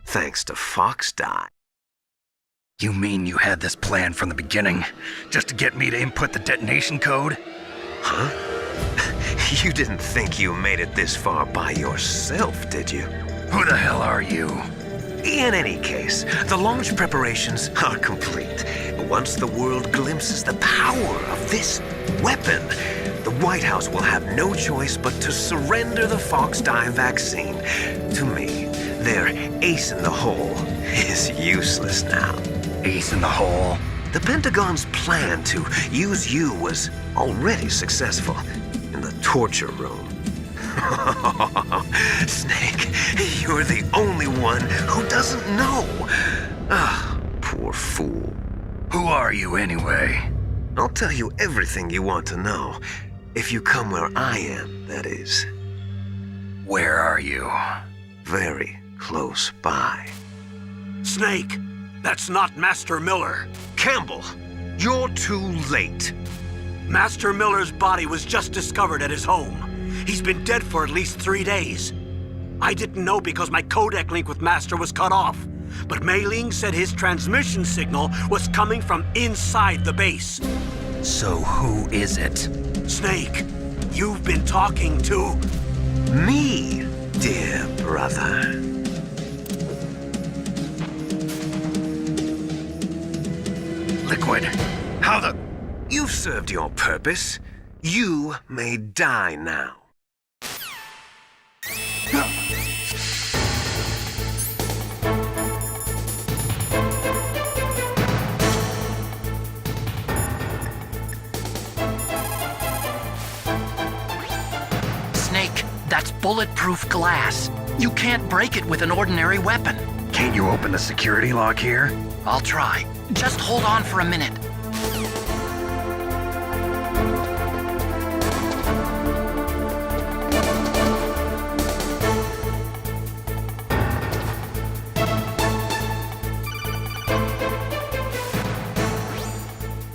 thanks to Fox Die. You mean you had this plan from the beginning, just to get me to input the detonation code? Huh? You didn't think you made it this far by yourself, did you? Who the hell are you? In any case, the launch preparations are complete. Once the world glimpses the power of this weapon, the White House will have no choice but to surrender the Fox Die vaccine. To me, their ace in the hole is useless now. Ace in the hole? The Pentagon's plan to use you was already successful in the torture room. Snake, you're the only one who doesn't know. Ah, poor fool. Who are you anyway? I'll tell you everything you want to know. If you come where I am, that is. Where are you? Very close by. Snake, that's not Master Miller. Campbell, you're too late. Master Miller's body was just discovered at his home. He's been dead for at least 3 days. I didn't know because my codec link with Master was cut off. But Mei Ling said his transmission signal was coming from inside the base. So who is it? Snake, you've been talking to... Me, dear brother. Liquid, how the... You've served your purpose. You may die now. Snake, that's bulletproof glass. You can't break it with an ordinary weapon. Can't you open the security lock here? I'll try. Just hold on for a minute.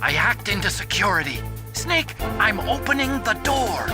I hacked into security. Snake, I'm opening the door.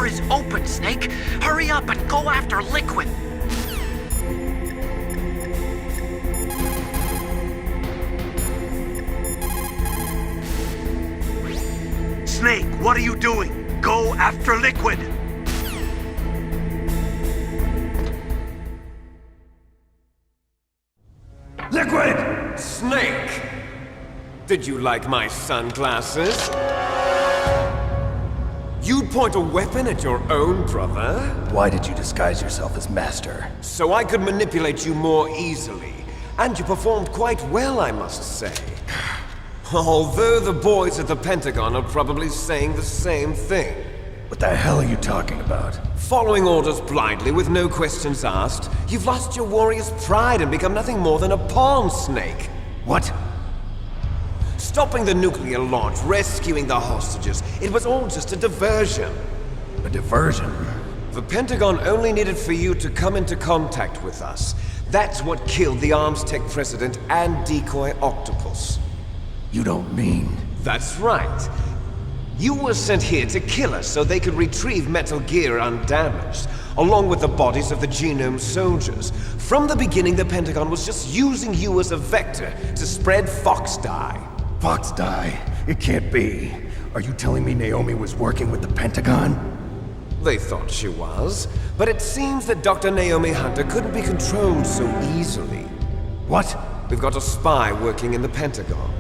door is open, Snake. Hurry up and go after Liquid. Snake, what are you doing? Go after Liquid! Liquid! Snake! Did you like my sunglasses? You'd point a weapon at your own brother? Why did you disguise yourself as Master? So I could manipulate you more easily. And you performed quite well, I must say. Although the boys at the Pentagon are probably saying the same thing. What the hell are you talking about? Following orders blindly with no questions asked, you've lost your warrior's pride and become nothing more than a pawn, Snake. What? Stopping the nuclear launch, rescuing the hostages, it was all just a diversion. A diversion? The Pentagon only needed for you to come into contact with us. That's what killed the Arms Tech president and decoy octopus. You don't mean... That's right. You were sent here to kill us so they could retrieve Metal Gear undamaged, along with the bodies of the Genome soldiers. From the beginning, the Pentagon was just using you as a vector to spread Fox dye. Fox dye? It can't be. Are you telling me Naomi was working with the Pentagon? They thought she was, but it seems that Dr. Naomi Hunter couldn't be controlled so easily. What? We've got a spy working in the Pentagon.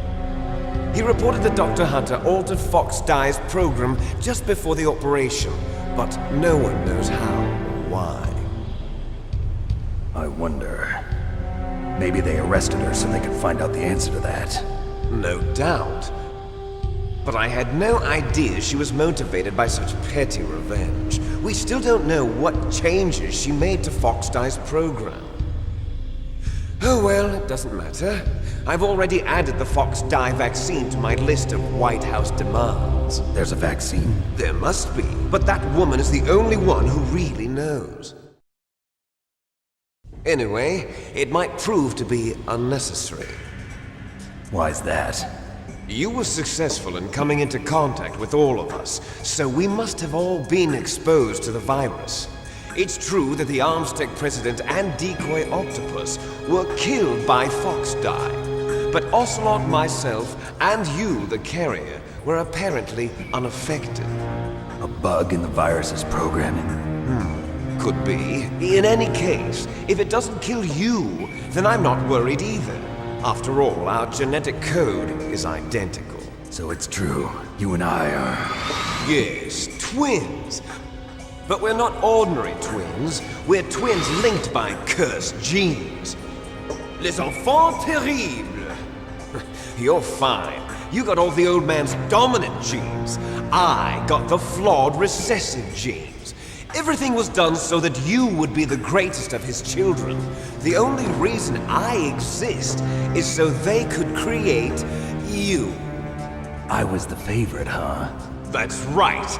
He reported that Dr. Hunter altered Fox Dye's program just before the operation, but no one knows how or why. I wonder... Maybe they arrested her so they could find out the answer to that. No doubt. But I had no idea she was motivated by such petty revenge. We still don't know what changes she made to Fox Dye's program. Oh well, it doesn't matter. I've already added the Fox Dye vaccine to my list of White House demands. There's a vaccine? There must be, but that woman is the only one who really knows. Anyway, it might prove to be unnecessary. Why's that? You were successful in coming into contact with all of us, so we must have all been exposed to the virus. It's true that the Arms Tech president and decoy octopus were killed by Fox Dye, but Ocelot, myself, and you, the carrier, were apparently unaffected. A bug in the virus's programming? Could be. In any case, if it doesn't kill you, then I'm not worried either. After all, our genetic code is identical. So it's true. You and I are... Yes, twins. But we're not ordinary twins. We're twins linked by cursed genes. Les enfants terribles. You're fine. You got all the old man's dominant genes. I got the flawed recessive genes. Everything was done so that you would be the greatest of his children. The only reason I exist is so they could create you. I was the favorite, huh? That's right.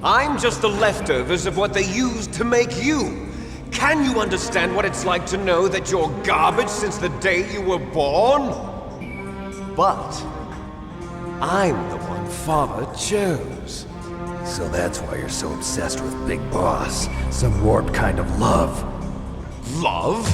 I'm just the leftovers of what they used to make you. Can you understand what it's like to know that you're garbage since the day you were born? But I'm the one Father chose. So that's why you're so obsessed with Big Boss. Some warped kind of love. Love?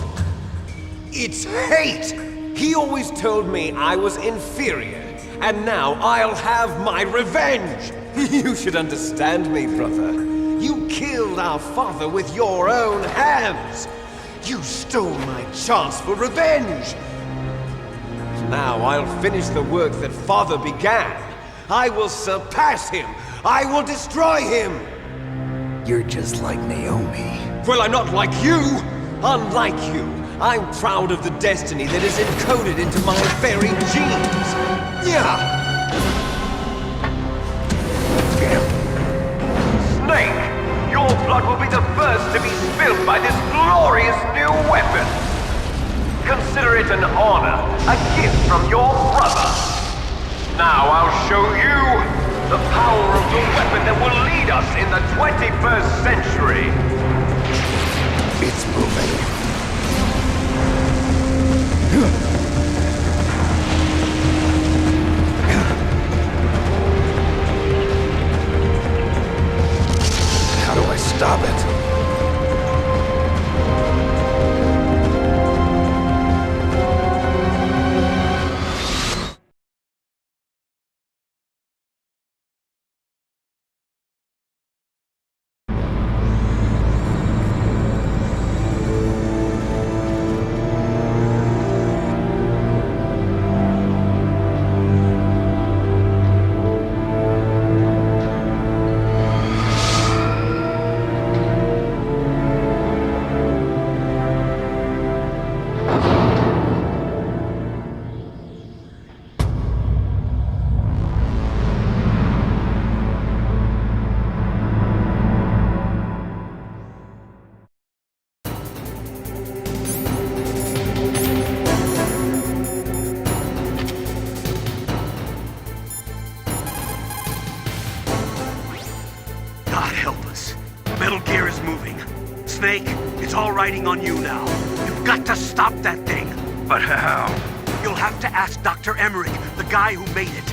It's hate! He always told me I was inferior, and now I'll have my revenge! You should understand me, brother. You killed our father with your own hands! You stole my chance for revenge! Now I'll finish the work that Father began. I will surpass him! I will destroy him! You're just like Naomi. Well, I'm not like you! Unlike you, I'm proud of the destiny that is encoded into my very genes! Yeah! Snake, your blood will be the first to be spilled by this glorious new weapon! Consider it an honor, a gift from your brother! Now I'll show you the power of the weapon that will lead us in the 21st century! It's moving. Snake, it's all riding on you now. You've got to stop that thing. But how? You'll have to ask Dr. Emmerich, the guy who made it.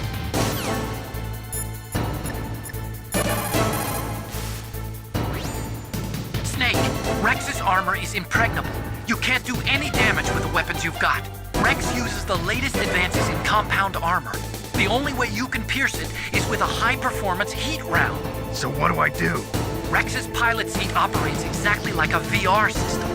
Snake, Rex's armor is impregnable. You can't do any damage with the weapons you've got. Rex uses the latest advances in compound armor. The only way you can pierce it is with a high-performance heat round. So what do I do? Rex's pilot seat operates exactly like a VR system.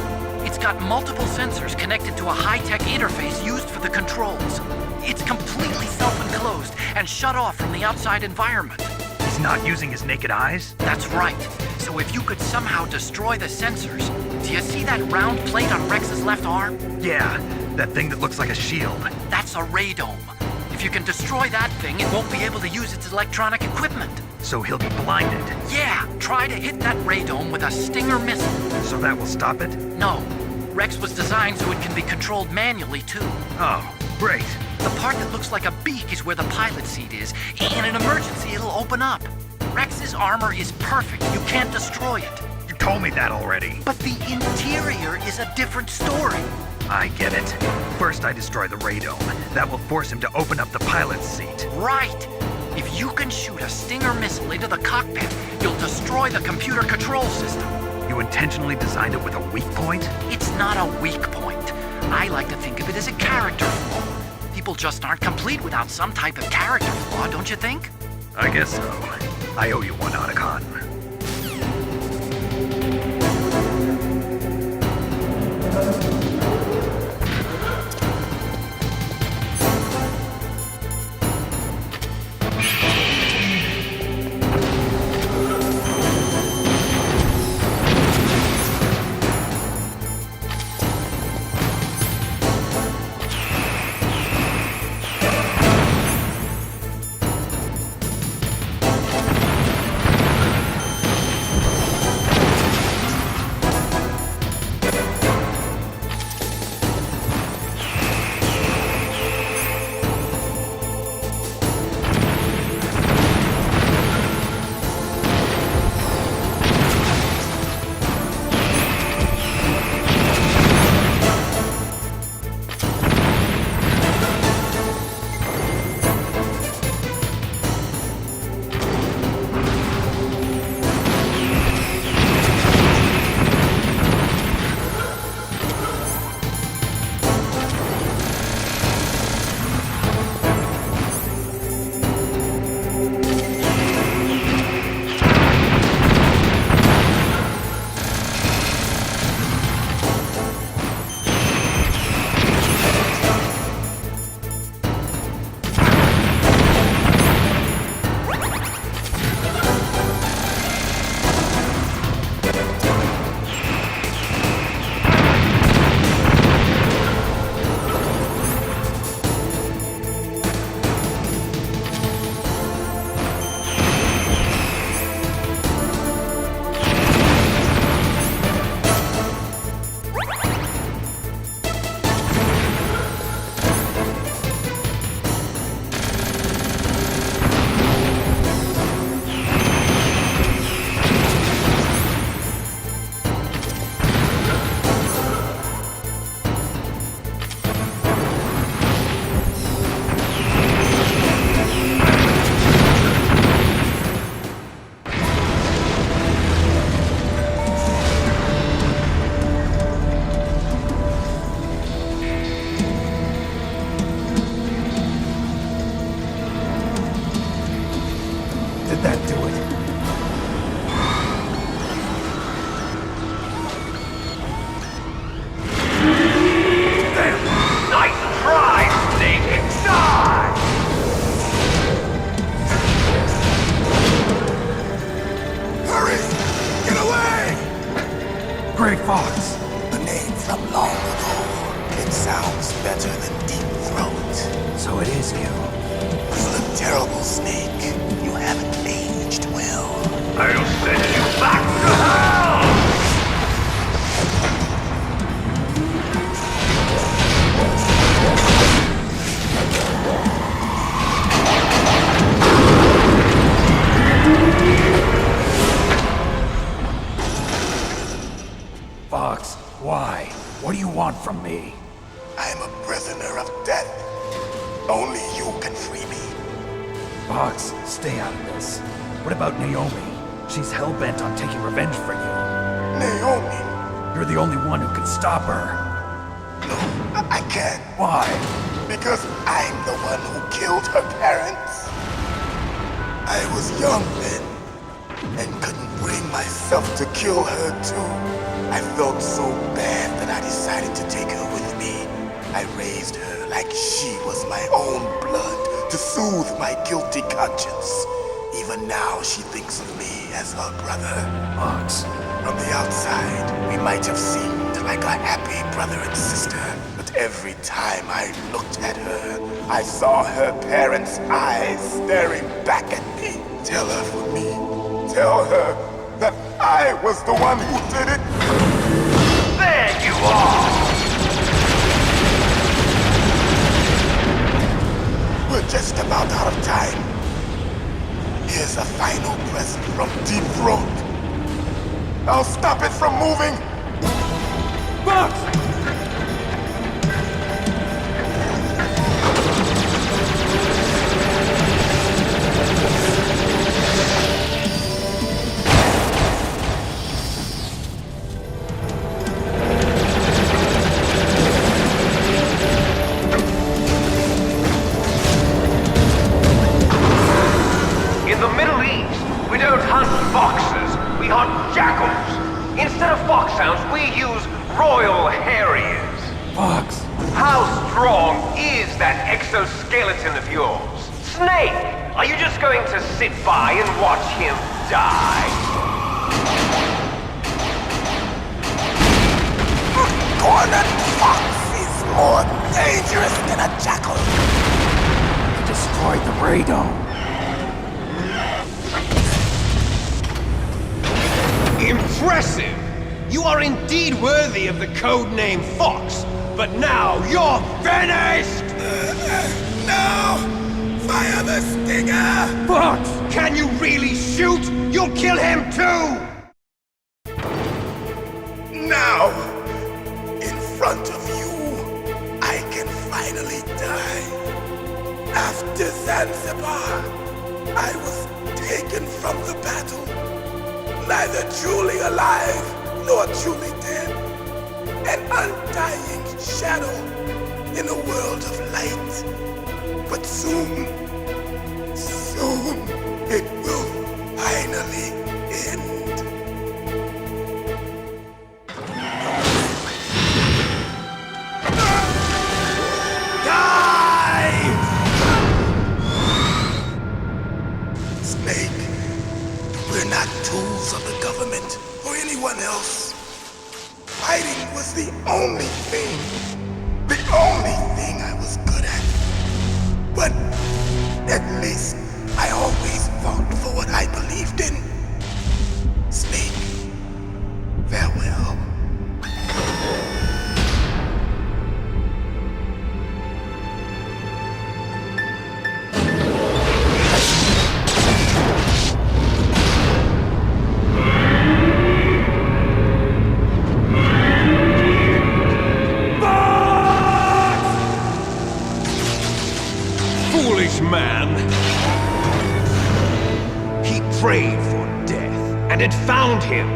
It's got multiple sensors connected to a high-tech interface used for the controls. It's completely self-enclosed and shut off from the outside environment. He's not using his naked eyes? That's right. So if you could somehow destroy the sensors... Do you see that round plate on Rex's left arm? Yeah, that thing that looks like a shield. That's a radome. If you can destroy that thing, it won't be able to use its electronic equipment. So he'll be blinded. Yeah, try to hit that radome with a Stinger missile. So that will stop it? No. Rex was designed so it can be controlled manually, too. Oh, great. The part that looks like a beak is where the pilot seat is. In an emergency, it'll open up. Rex's armor is perfect. You can't destroy it. You told me that already. But the interior is a different story. I get it. First I destroy the radome. That will force him to open up the pilot's seat. Right. If you can shoot a Stinger missile into the cockpit, you'll destroy the computer control system. You intentionally designed it with a weak point? It's not a weak point. I like to think of it as a character flaw. People just aren't complete without some type of character flaw, don't you think? I guess so. I owe you one, Otacon. Grey Fox. A name from long ago. It sounds better than Deep Throat. So it is you. You look terrible, Snake. You haven't aged well. I'll send you back to hell! from me. I'm a prisoner of death. Only you can free me. Fox, stay out of this. What about Naomi? She's hell-bent on taking revenge for you. Naomi? You're the only one who can stop her. No, I can't. Why? Because I'm the one who killed her parents. I was young then, and couldn't bring myself to kill her too. I felt so bad that I decided to take her with me. I raised her like she was my own blood to soothe my guilty conscience. Even now she thinks of me as her brother. Fox. From the outside, we might have seemed like a happy brother and sister, but every time I looked at her, I saw her parents' eyes staring back at me. Tell her for me. Tell her that I was the one who did it. There you are! We're just about out of time. Here's a final present from Deep Throat. I'll stop it from moving. Fox! In the Middle East, we don't hunt foxes, we hunt jackals. Instead of foxhounds, we use royal harriers. Fox! How strong is that exoskeleton of yours? Snake, are you just going to sit by and watch him die? Cornered fox is more dangerous than a jackal. He destroyed the radome. Impressive! You are indeed worthy of the codename Fox, but now you're finished! No! Fire the stinger! Fox! Can you really shoot? You'll kill him too! Now, in front of you, I can finally die. After Zanzibar, I was taken from the battle, neither truly alive nor truly dead. An undying shadow in a world of light. But soon, it will finally end. Die! Snake, we're not tools of the government or anyone else. Fighting was the only thing I was good at. But at least I always fought for what I believed in. Snake, farewell. Foolish man! He prayed for death, and it found him.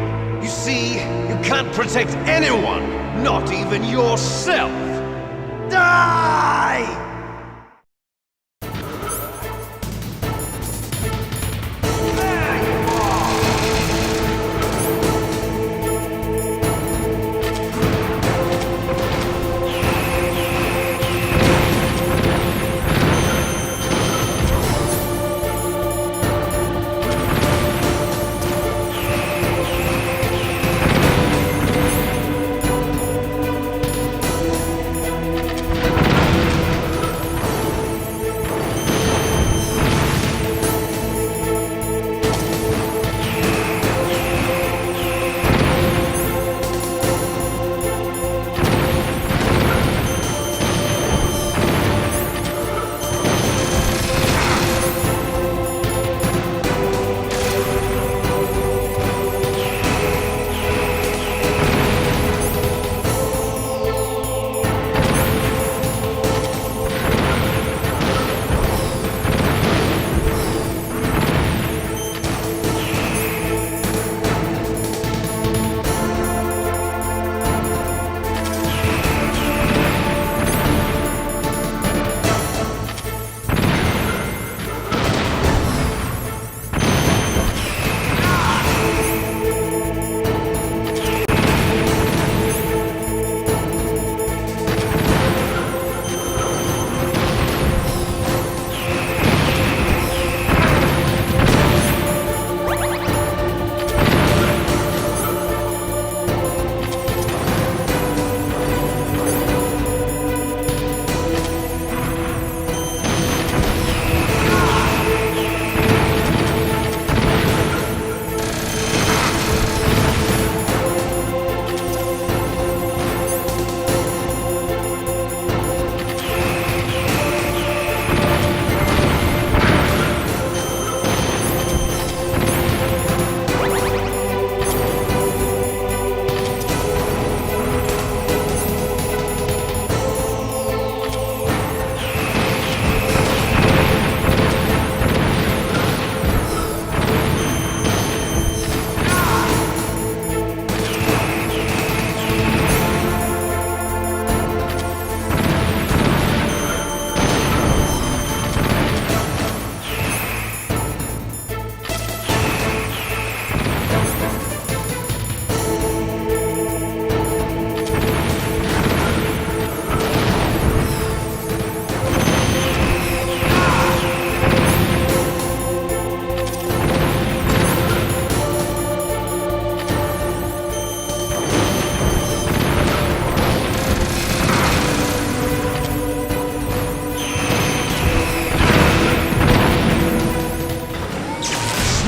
You see, you can't protect anyone, not even yourself. Die!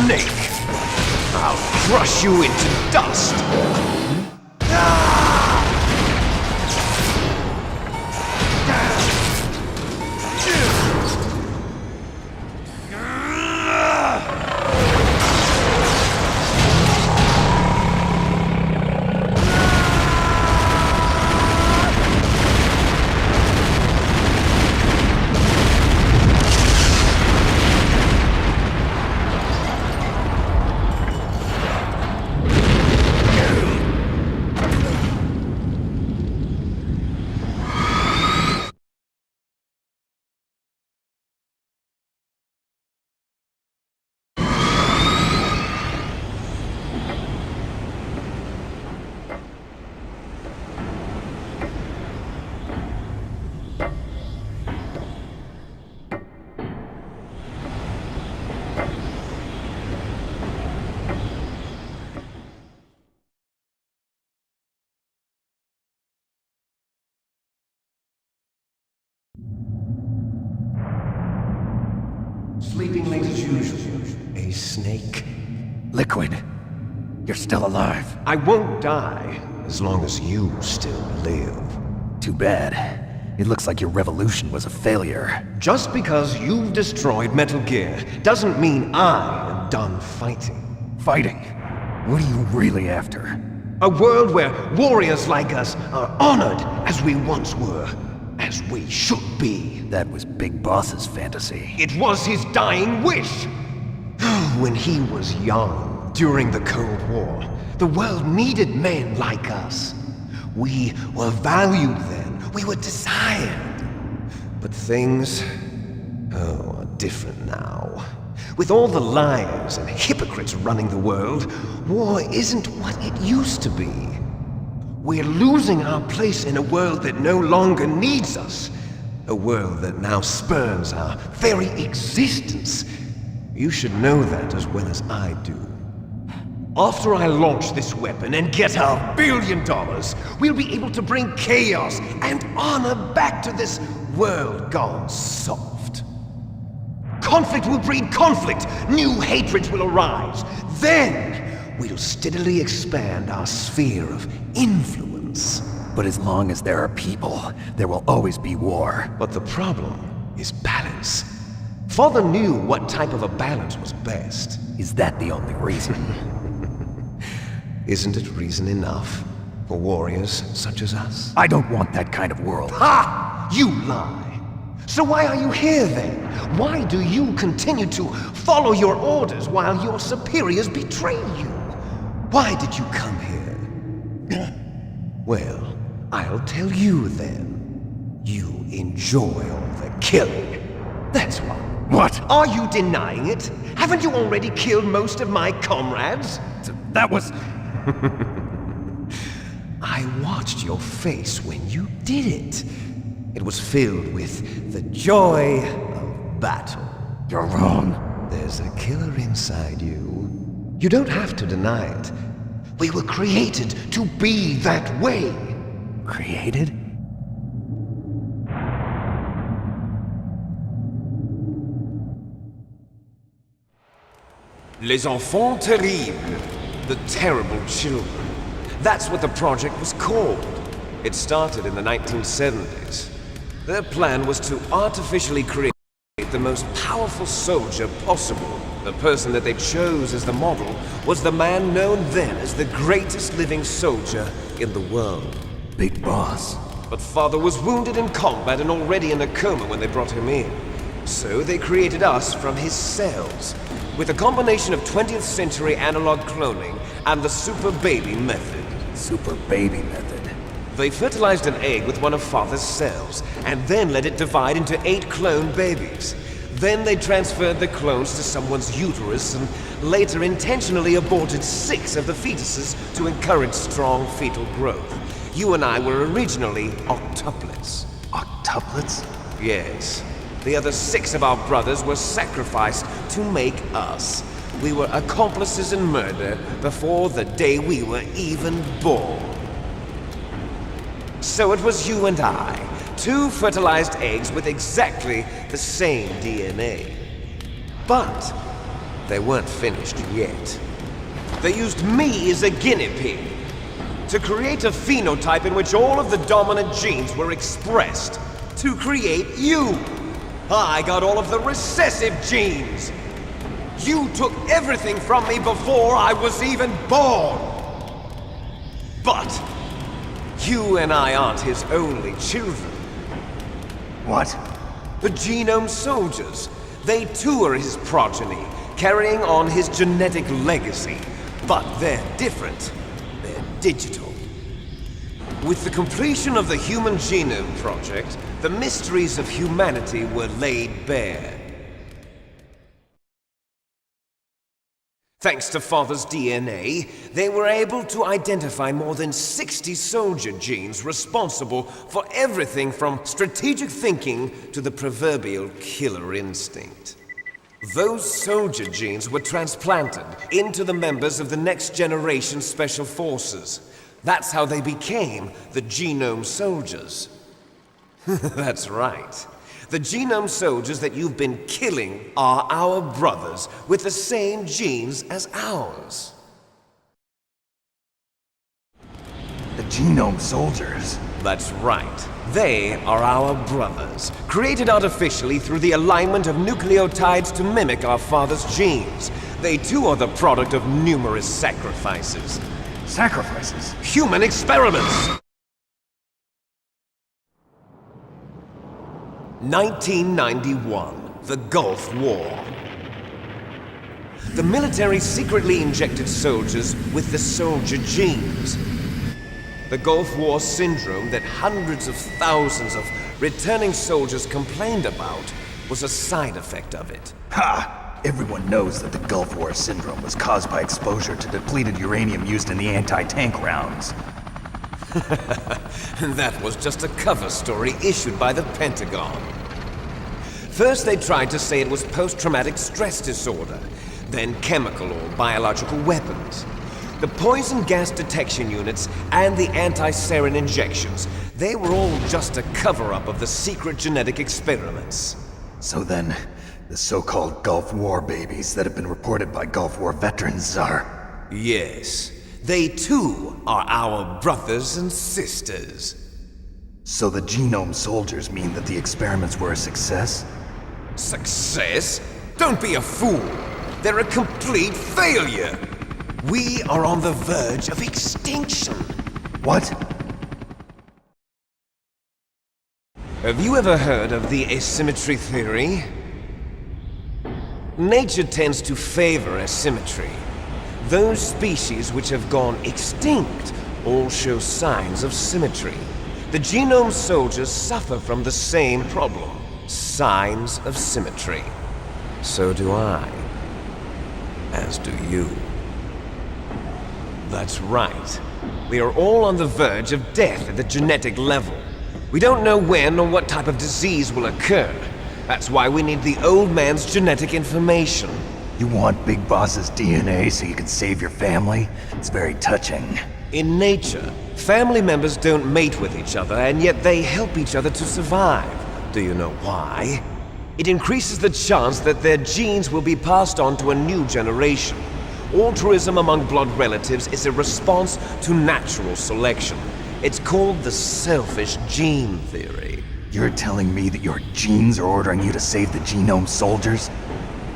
snake! I'll crush you into dust! Sleeping late as usual. A snake? Liquid, you're still alive. I won't die as long as you still live. Too bad. It looks like your revolution was a failure. Just because you've destroyed Metal Gear doesn't mean I am done fighting. Fighting? What are you really after? A world where warriors like us are honored as we once were, as we should be. That was Big Boss's fantasy. It was his dying wish. When he was young, during the Cold War, the world needed men like us. We were valued then. We were desired. But things, are different now. With all the liars and hypocrites running the world, war isn't what it used to be. We're losing our place in a world that no longer needs us. A world that now spurns our very existence. You should know that as well as I do. After I launch this weapon and get our $1 billion, we'll be able to bring chaos and honor back to this world gone soft. Conflict will breed conflict. New hatreds will arise. Then we'll steadily expand our sphere of influence. But as long as there are people, there will always be war. But the problem is balance. Father knew what type of a balance was best. Is that the only reason? Isn't it reason enough for warriors such as us? I don't want that kind of world. Ha! You lie! So why are you here then? Why do you continue to follow your orders while your superiors betray you? Why did you come here? Well, I'll tell you then. You enjoy all the killing. That's why. What? Are you denying it? Haven't you already killed most of my comrades? That was... I watched your face when you did it. It was filled with the joy of battle. You're wrong. There's a killer inside you. You don't have to deny it. We were created to be that way. Created? Les enfants terribles. The terrible children. That's what the project was called. It started in the 1970s. Their plan was to artificially create the most powerful soldier possible. The person that they chose as the model was the man known then as the greatest living soldier in the world. Big Boss. But Father was wounded in combat and already in a coma when they brought him in. So they created us from his cells, with a combination of 20th century analog cloning and the super baby method. Super baby method. They fertilized an egg with one of Father's cells, and then let it divide into 8 clone babies. Then they transferred the clones to someone's uterus and later intentionally aborted 6 of the fetuses to encourage strong fetal growth. You and I were originally octuplets. Octuplets? Yes. The other 6 of our brothers were sacrificed to make us. We were accomplices in murder before the day we were even born. So it was you and I, 2 fertilized eggs with exactly the same DNA. But they weren't finished yet. They used me as a guinea pig to create a phenotype in which all of the dominant genes were expressed to create you. I got all of the recessive genes. You took everything from me before I was even born. But you and I aren't his only children. What? The Genome Soldiers. They too are his progeny, carrying on his genetic legacy. But they're different. They're digital. With the completion of the Human Genome Project, the mysteries of humanity were laid bare. Thanks to Father's DNA, they were able to identify more than 60 soldier genes responsible for everything from strategic thinking to the proverbial killer instinct. Those soldier genes were transplanted into the members of the next generation Special Forces. That's how they became the Genome Soldiers. That's right. The Genome Soldiers that you've been killing are our brothers with the same genes as ours. The Genome Soldiers? That's right. They are our brothers, created artificially through the alignment of nucleotides to mimic our father's genes. They too are the product of numerous sacrifices. Sacrifices? Human experiments! 1991, the Gulf War. The military secretly injected soldiers with the soldier genes. The Gulf War syndrome that hundreds of thousands of returning soldiers complained about was a side effect of it. Ha! Everyone knows that the Gulf War syndrome was caused by exposure to depleted uranium used in the anti-tank rounds. That was just a cover story issued by the Pentagon. First they tried to say it was post-traumatic stress disorder, then chemical or biological weapons. The poison gas detection units and the anti-sarin injections, they were all just a cover-up of the secret genetic experiments. So then, the so-called Gulf War babies that have been reported by Gulf War veterans are... Yes. They too are our brothers and sisters. So the Genome Soldiers mean that the experiments were a success? Success? Don't be a fool! They're a complete failure! We are on the verge of extinction. What? Have you ever heard of the asymmetry theory? Nature tends to favor asymmetry. Those species which have gone extinct all show signs of symmetry. The Genome Soldiers suffer from the same problem. Signs of symmetry. So do I. As do you. That's right. We are all on the verge of death at the genetic level. We don't know when or what type of disease will occur. That's why we need the old man's genetic information. You want Big Boss's DNA so you can save your family? It's very touching. In nature, family members don't mate with each other, and yet they help each other to survive. Do you know why? It increases the chance that their genes will be passed on to a new generation. Altruism among blood relatives is a response to natural selection. It's called the selfish gene theory. You're telling me that your genes are ordering you to save the Genome Soldiers?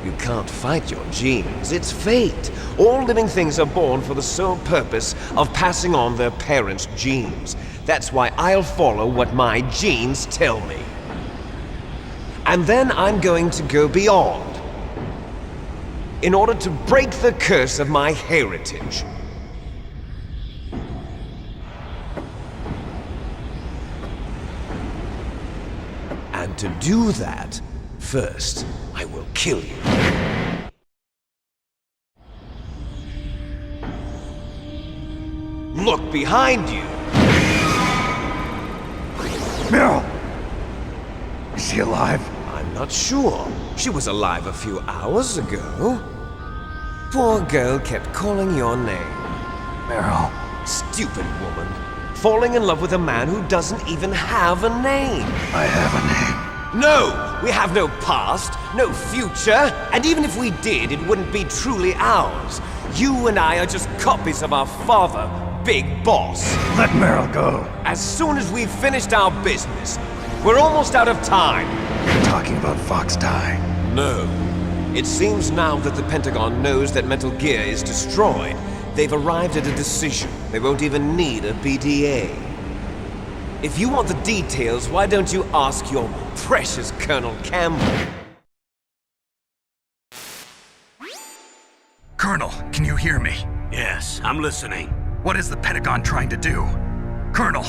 You can't fight your genes. It's fate. All living things are born for the sole purpose of passing on their parents' genes. That's why I'll follow what my genes tell me. And then I'm going to go beyond. In order to break the curse of my heritage. And to do that, first, I will kill you. Look behind you! Meryl! Is she alive? I'm not sure. She was alive a few hours ago. Poor girl kept calling your name. Meryl. Stupid woman. Falling in love with a man who doesn't even have a name. I have a name. No! We have no past, no future, and even if we did, it wouldn't be truly ours. You and I are just copies of our father, Big Boss. Let Meryl go. As soon as we've finished our business, we're almost out of time. You're talking about Fox Die. No. It seems now that the Pentagon knows that Metal Gear is destroyed, they've arrived at a decision. They won't even need a PDA. If you want the details, why don't you ask your precious Colonel Campbell? Colonel, can you hear me? Yes, I'm listening. What is the Pentagon trying to do? Colonel,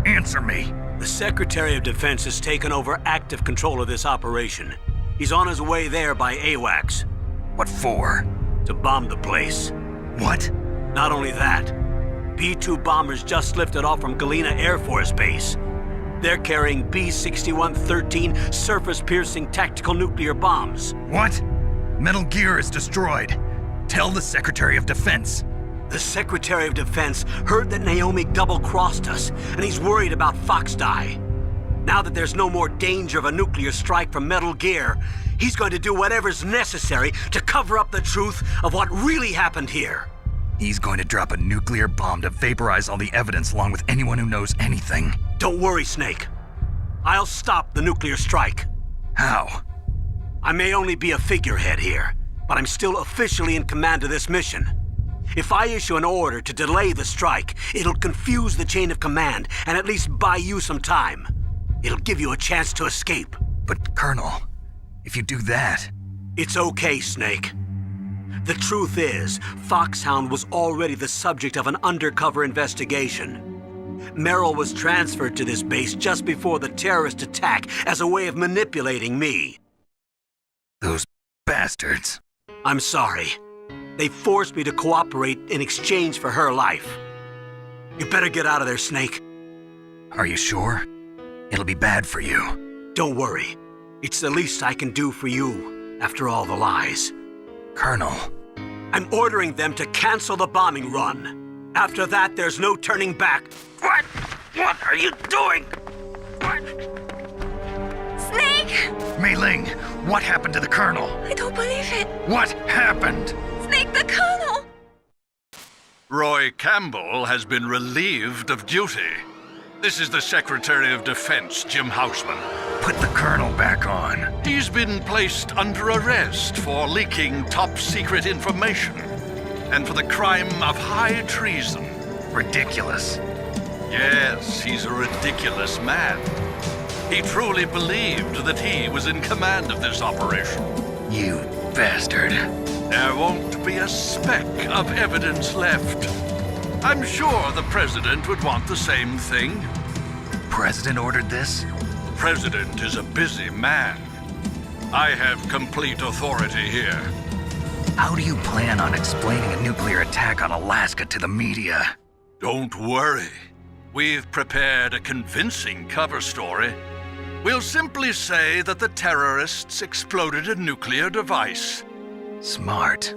answer me. The Secretary of Defense has taken over active control of this operation. He's on his way there by AWACS. What for? To bomb the place. What? Not only that, B-2 bombers just lifted off from Galena Air Force Base. They're carrying B-6113 surface-piercing tactical nuclear bombs. What? Metal Gear is destroyed. Tell the Secretary of Defense. The Secretary of Defense heard that Naomi double-crossed us, and he's worried about Fox Die. Now that there's no more danger of a nuclear strike from Metal Gear, he's going to do whatever's necessary to cover up the truth of what really happened here. He's going to drop a nuclear bomb to vaporize all the evidence along with anyone who knows anything. Don't worry, Snake. I'll stop the nuclear strike. How? I may only be a figurehead here, but I'm still officially in command of this mission. If I issue an order to delay the strike, it'll confuse the chain of command and at least buy you some time. It'll give you a chance to escape. But, Colonel, if you do that... It's okay, Snake. The truth is, Foxhound was already the subject of an undercover investigation. Meryl was transferred to this base just before the terrorist attack as a way of manipulating me. Those bastards. I'm sorry. They forced me to cooperate in exchange for her life. You better get out of there, Snake. Are you sure? It'll be bad for you. Don't worry. It's the least I can do for you, after all the lies. Colonel. I'm ordering them to cancel the bombing run. After that, there's no turning back. What? What are you doing? What? Snake! Mei Ling, what happened to the Colonel? I don't believe it. What happened? Snake, the Colonel! Roy Campbell has been relieved of duty. This is the Secretary of Defense, Jim Houseman. Put the Colonel back on. He's been placed under arrest for leaking top-secret information and for the crime of high treason. Ridiculous. Yes, he's a ridiculous man. He truly believed that he was in command of this operation. You bastard. There won't be a speck of evidence left. I'm sure the President would want the same thing. President ordered this? President is a busy man. I have complete authority here. How do you plan on explaining a nuclear attack on Alaska to the media? Don't worry. We've prepared a convincing cover story. We'll simply say that the terrorists exploded a nuclear device. Smart.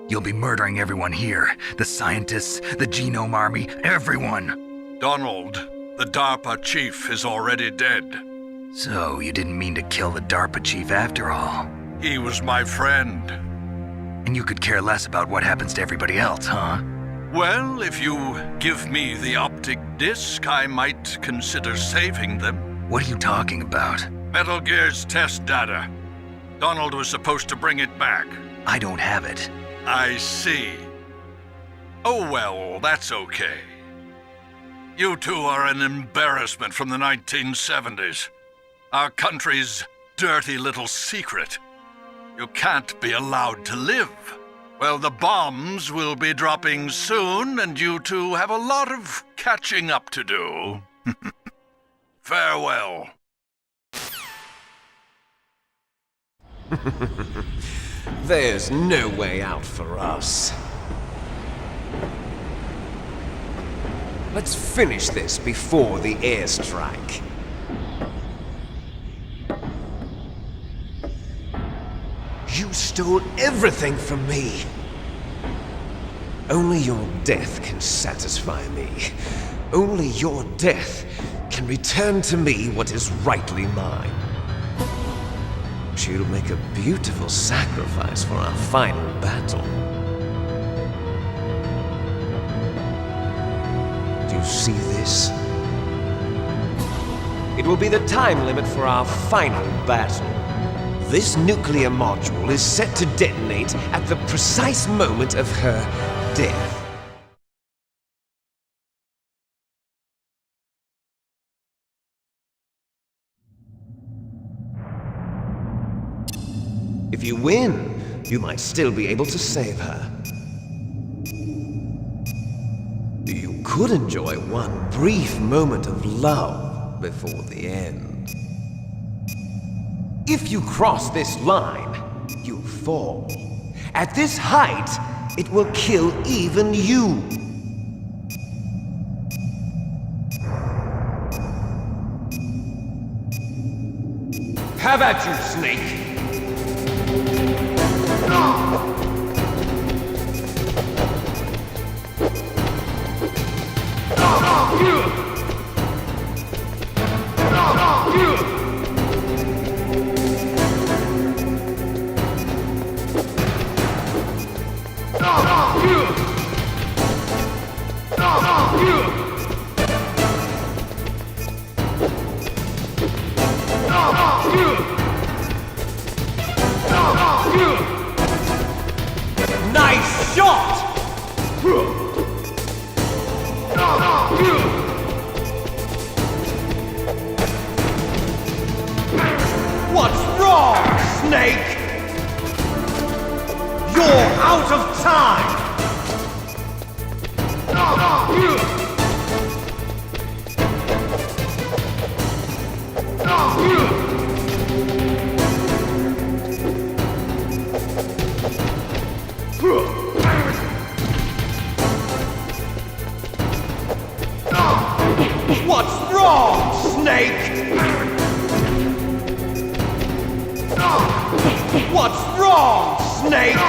You'll be murdering everyone here. The scientists, the Genome Army, everyone. Donald, the DARPA chief, is already dead. So you didn't mean to kill the DARPA chief after all? He was my friend. And you could care less about what happens to everybody else, huh? Well, if you give me the optic disc, I might consider saving them. What are you talking about? Metal Gear's test data. Donald was supposed to bring it back. I don't have it. I see. Oh well, that's okay. You two are an embarrassment from the 1970s. Our country's dirty little secret. You can't be allowed to live. Well, the bombs will be dropping soon, and you two have a lot of catching up to do. Farewell. There's no way out for us. Let's finish this before the airstrike. You stole everything from me. Only your death can satisfy me. Only your death can return to me what is rightly mine. she'll make a beautiful sacrifice for our final battle. Do you see this? It will be the time limit for our final battle. This nuclear module is set to detonate at the precise moment of her death. If you win, you might still be able to save her. You could enjoy one brief moment of love before the end. If you cross this line, you fall. At this height, it will kill even you. Have at you, Snake! Nice shot! What's wrong, Snake? You're out of time! What's wrong, Snake? What's wrong, Snake?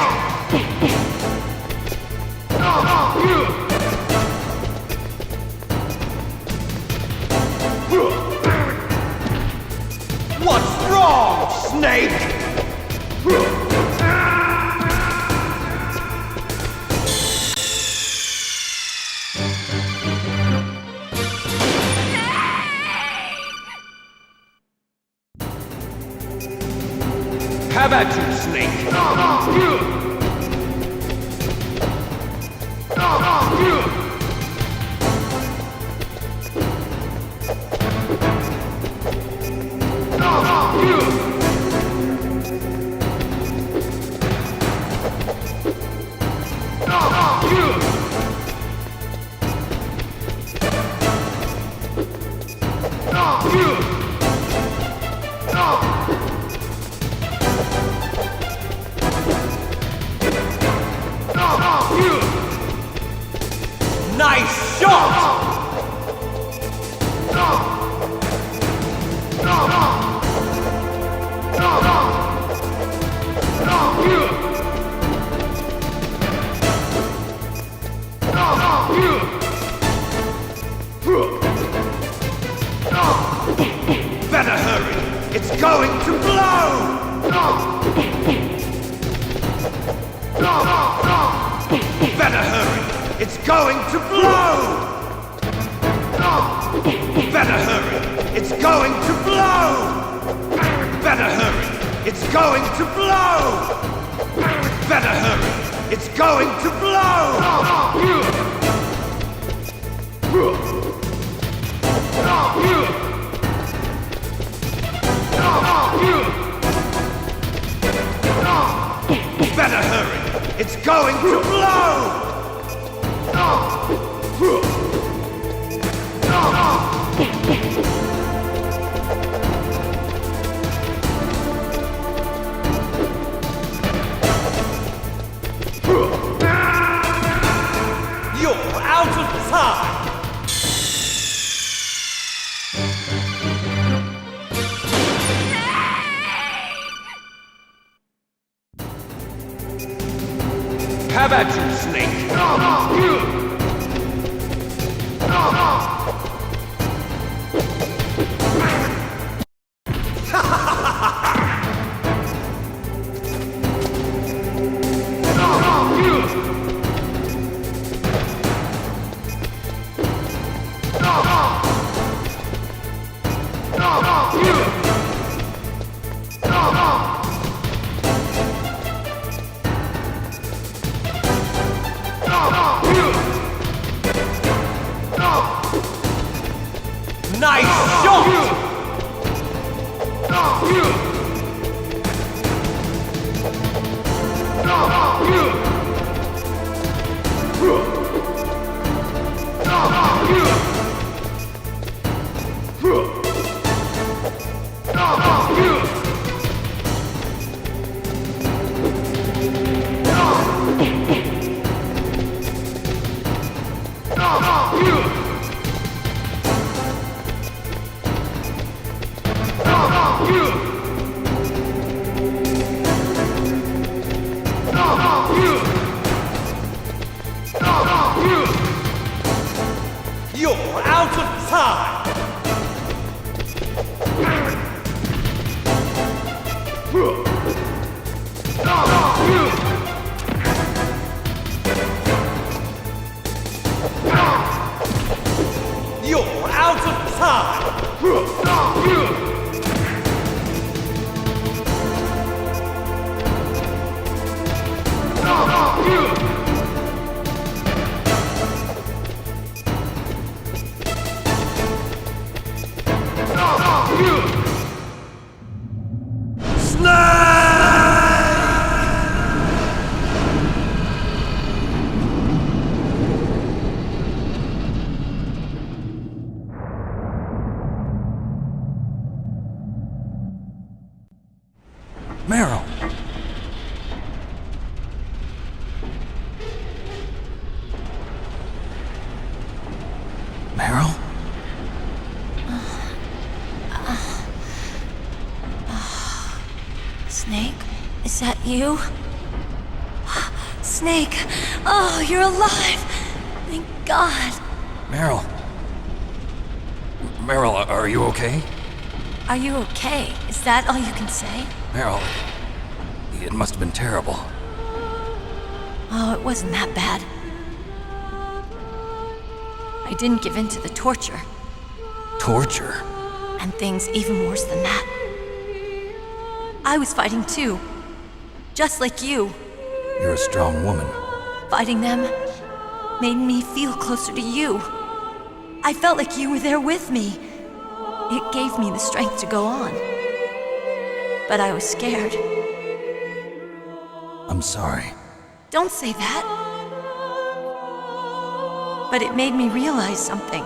What's wrong, Snake? Have at you, Snake! Nice shot! Better hurry! It's going to blow! Better hurry! It's going to blow! Better hurry! It's going to blow! Better hurry! It's going to blow! Better hurry! It's going to blow! Better hurry! It's going to blow! You're out of time! Have at you, Snake! Is that you? Snake! Oh, you're alive! Thank God! Meryl. Meryl, are you okay? Are you okay? Is that all you can say? Meryl, it must have been terrible. Oh, it wasn't that bad. I didn't give in to the torture. Torture? And things even worse than that. I was fighting too. Just like you. You're a strong woman. Fighting them made me feel closer to you. I felt like you were there with me. It gave me the strength to go on. But I was scared. I'm sorry. Don't say that. But it made me realize something.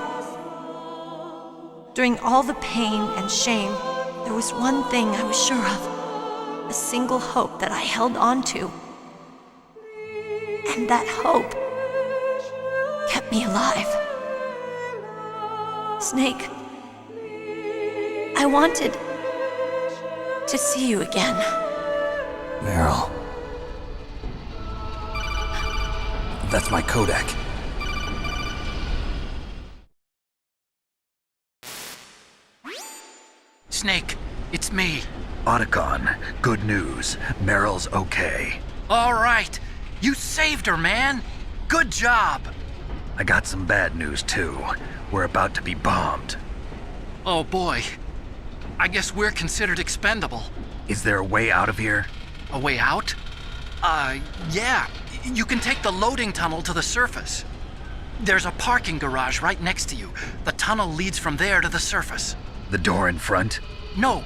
During all the pain and shame, there was one thing I was sure of. A single hope that I held on to. And that hope kept me alive. Snake, I wanted to see you again. Meryl. That's my Kodak. Snake, it's me. Otacon, good news. Meryl's okay. All right. You saved her, man. Good job. I got some bad news, too. We're about to be bombed. Oh, boy. I guess we're considered expendable. Is there a way out of here? A way out? Yeah. You can take the loading tunnel to the surface. There's a parking garage right next to you. The tunnel leads from there to the surface. The door in front? No.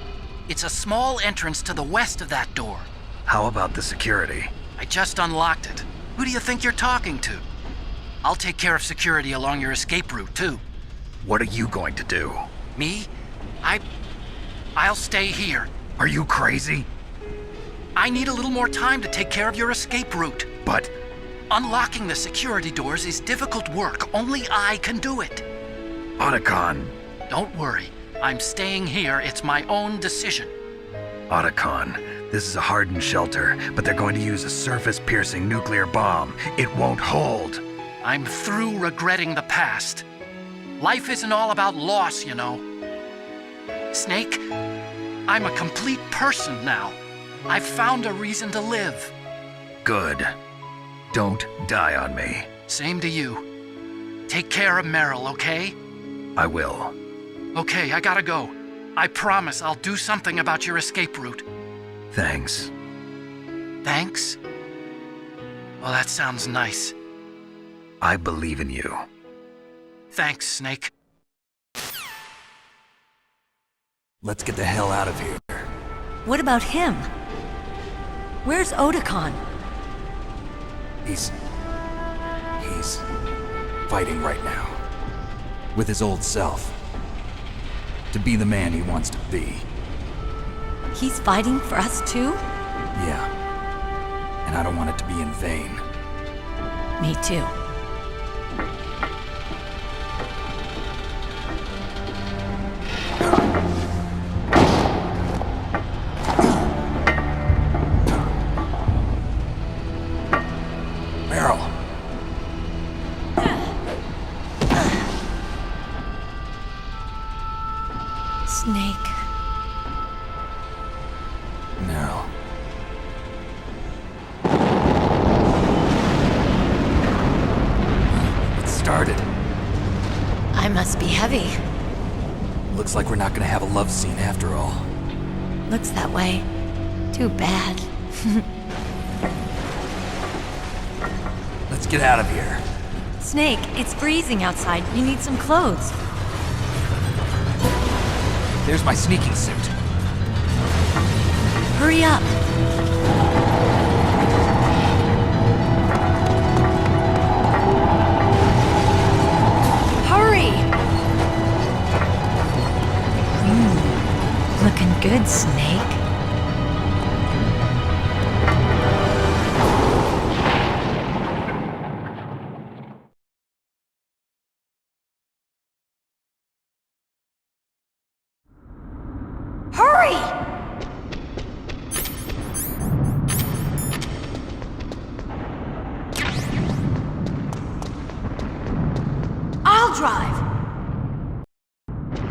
It's a small entrance to the west of that door. How about the security? I just unlocked it. Who do you think you're talking to? I'll take care of security along your escape route, too. What are you going to do? Me? I'll stay here. Are you crazy? I need a little more time to take care of your escape route. But unlocking the security doors is difficult work. Only I can do it. Otacon. Don't worry. I'm staying here. It's my own decision. Otacon, this is a hardened shelter, but they're going to use a surface-piercing nuclear bomb. It won't hold. I'm through regretting the past. Life isn't all about loss, you know. Snake, I'm a complete person now. I've found a reason to live. Good. Don't die on me. Same to you. Take care of Meryl, okay? I will. Okay, I gotta go. I promise I'll do something about your escape route. Thanks. Thanks? Well, that sounds nice. I believe in you. Thanks, Snake. Let's get the hell out of here. What about him? Where's Otacon? He's fighting right now. With his old self. To be the man he wants to be. He's fighting for us too? Yeah. And I don't want it to be in vain. Me too. Meryl. Snake. Meryl. It started. I must be heavy. Looks like we're not gonna have a love scene after all. Looks that way. Too bad. Let's get out of here. Snake, it's freezing outside. You need some clothes. There's my sneaking suit. Hurry up. Hurry! Looking good, Snake. Hurry! drive!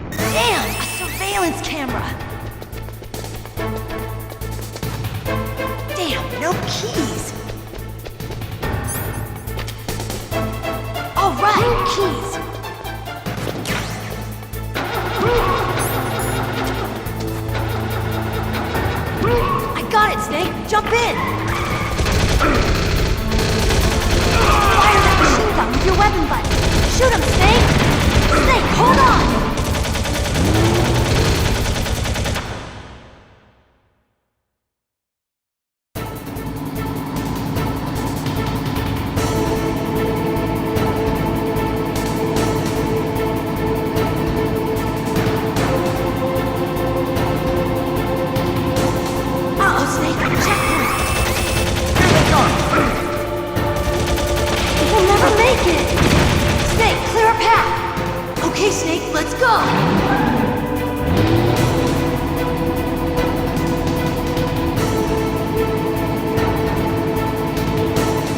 Damn, a surveillance camera! Damn, no keys! Alright, keys! I got it, Snake! Jump in! Fire that machine gun with your weapon button! Shoot him, Snake! Snake, hold on! Okay, Snake, let's go!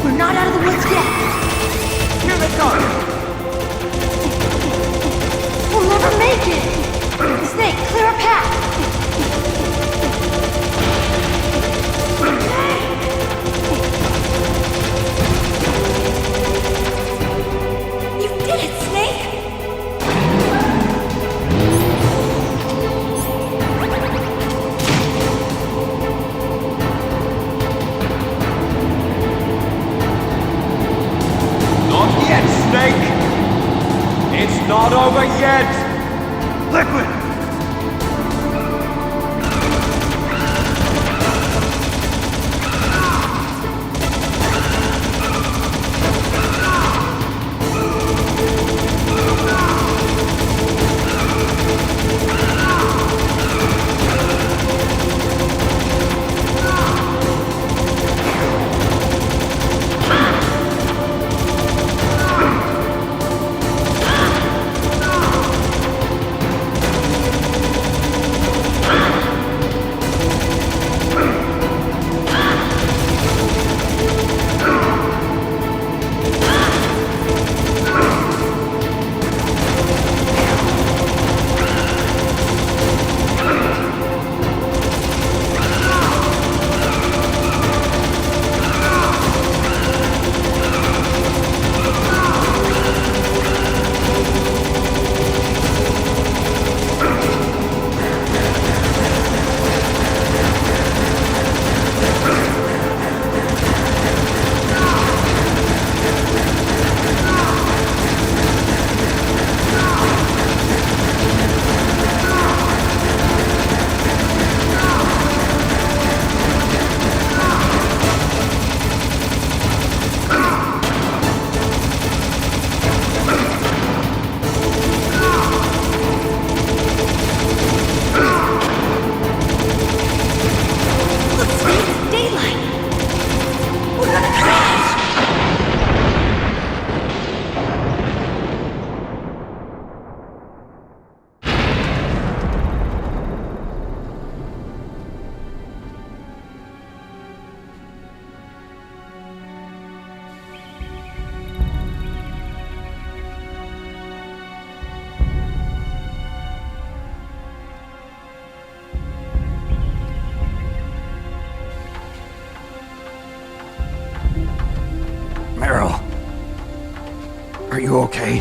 We're not out of the woods yet! Here they come! We'll never make it! Snake, clear a path! You did it, Snake! It's not over yet! Liquid! Are you okay?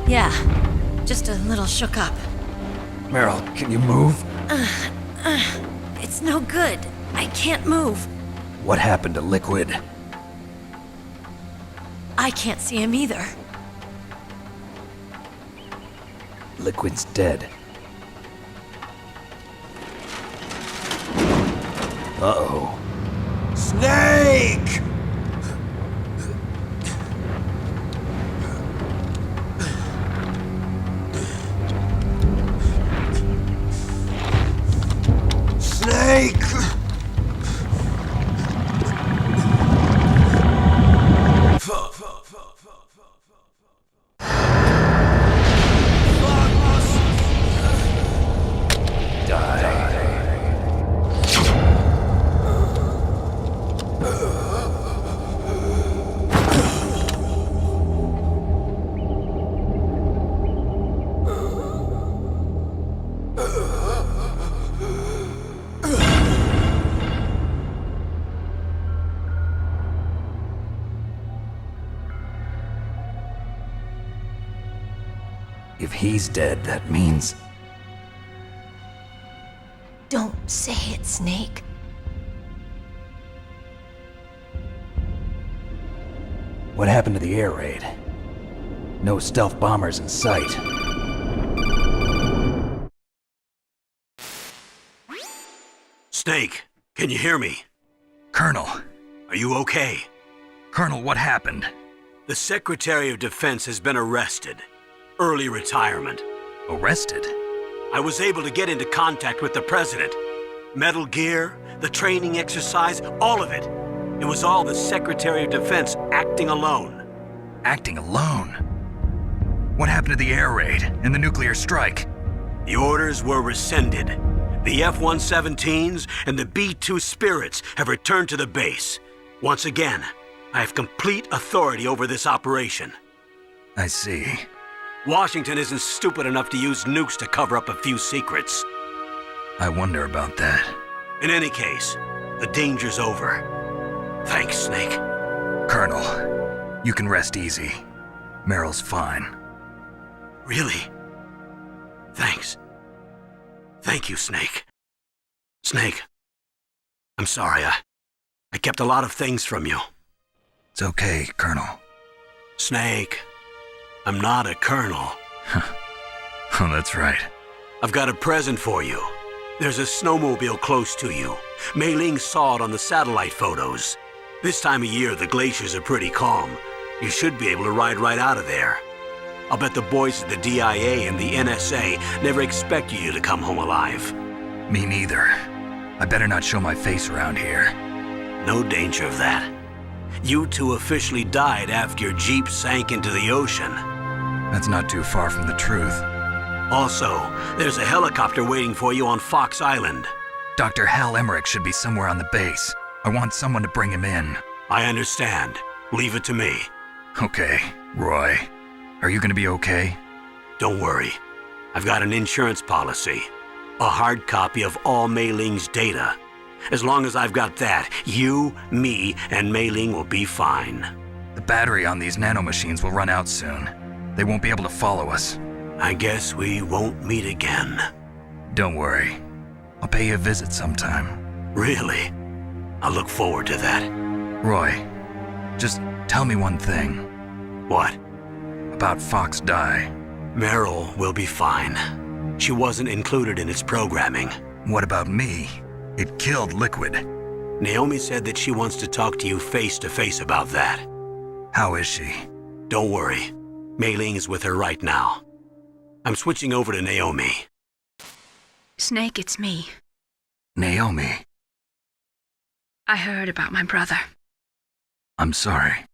Yeah, just a little shook up. Meryl, can you move? It's no good. I can't move. What happened to Liquid? I can't see him either. Liquid's dead. Uh-oh. Snake! Snake! Die. If he's dead, that means... Don't say it, Snake. What happened to the air raid? No stealth bombers in sight. Snake, can you hear me? Colonel. Are you okay? Colonel, what happened? The Secretary of Defense has been arrested. Early retirement. Arrested? I was able to get into contact with the President. Metal Gear, the training exercise, all of it. It was all the Secretary of Defense acting alone. Acting alone? What happened to the air raid and the nuclear strike? The orders were rescinded. The F-117s and the B-2 Spirits have returned to the base. Once again, I have complete authority over this operation. I see. Washington isn't stupid enough to use nukes to cover up a few secrets. I wonder about that. In any case, the danger's over. Thanks, Snake. Colonel, you can rest easy. Meryl's fine. Really? Thanks. Thank you, Snake. Snake, I'm sorry. I kept a lot of things from you. It's okay, Colonel. Snake, I'm not a colonel. Oh, that's right. I've got a present for you. There's a snowmobile close to you. Mei Ling saw it on the satellite photos. This time of year, the glaciers are pretty calm. You should be able to ride right out of there. I'll bet the boys at the DIA and the NSA never expected you to come home alive. Me neither. I better not show my face around here. No danger of that. You two officially died after your Jeep sank into the ocean. That's not too far from the truth. Also, there's a helicopter waiting for you on Fox Island. Dr. Hal Emmerich should be somewhere on the base. I want someone to bring him in. I understand. Leave it to me. Okay, Roy. Are you gonna be okay? Don't worry. I've got an insurance policy. A hard copy of all Mei Ling's data. As long as I've got that, you, me, and Mei Ling will be fine. The battery on these nanomachines will run out soon. They won't be able to follow us. I guess we won't meet again. Don't worry. I'll pay you a visit sometime. Really? I look forward to that. Roy, just tell me one thing. What? About Fox Die. Meryl will be fine. She wasn't included in its programming. What about me? It killed Liquid. Naomi said that she wants to talk to you face to face about that. How is she? Don't worry. Mei Ling is with her right now. I'm switching over to Naomi. Snake, it's me. Naomi. I heard about my brother. I'm sorry.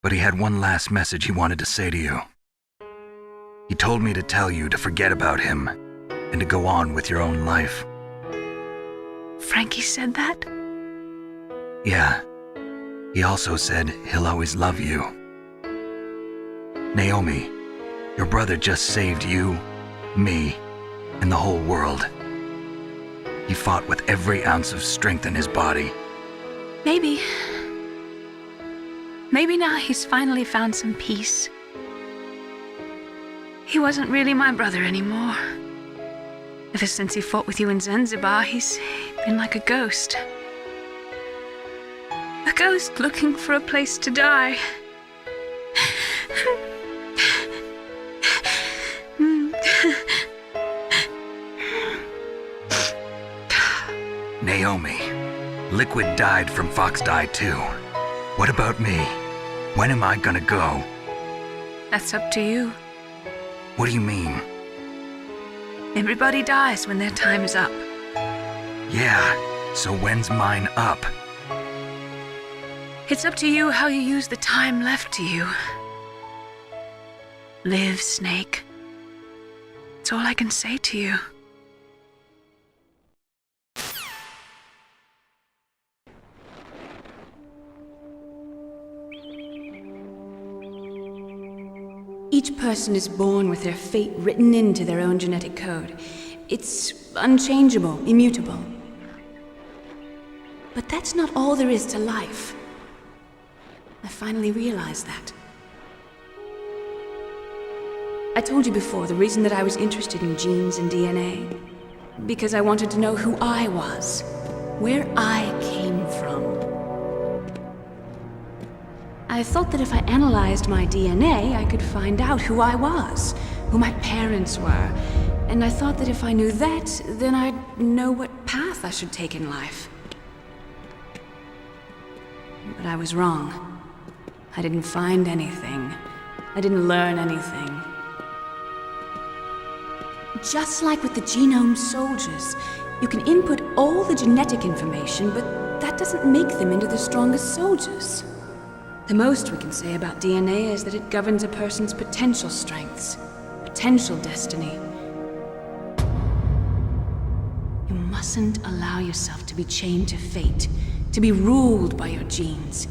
But he had one last message he wanted to say to you. He told me to tell you to forget about him and to go on with your own life. Frankie said that? Yeah. He also said he'll always love you. Naomi, your brother just saved you, me, and the whole world. He fought with every ounce of strength in his body. Maybe. Maybe now he's finally found some peace. He wasn't really my brother anymore. Ever since he fought with you in Zanzibar, he's been like a ghost. A ghost looking for a place to die. Naomi, Liquid died from Fox Die too. What about me? When am I gonna go? That's up to you. What do you mean? Everybody dies when their time is up. Yeah, so when's mine up? It's up to you how you use the time left to you. Live, Snake. That's all I can say to you. Each person is born with their fate written into their own genetic code. It's unchangeable, immutable. But that's not all there is to life. I finally realized that. I told you before the reason that I was interested in genes and DNA. Because I wanted to know who I was, where I came from. I thought that if I analyzed my DNA, I could find out who I was, who my parents were, and I thought that if I knew that, then I'd know what path I should take in life. But I was wrong. I didn't find anything. I didn't learn anything. Just like with the genome soldiers, you can input all the genetic information, but that doesn't make them into the strongest soldiers. The most we can say about DNA is that it governs a person's potential strengths, potential destiny. You mustn't allow yourself to be chained to fate, to be ruled by your genes.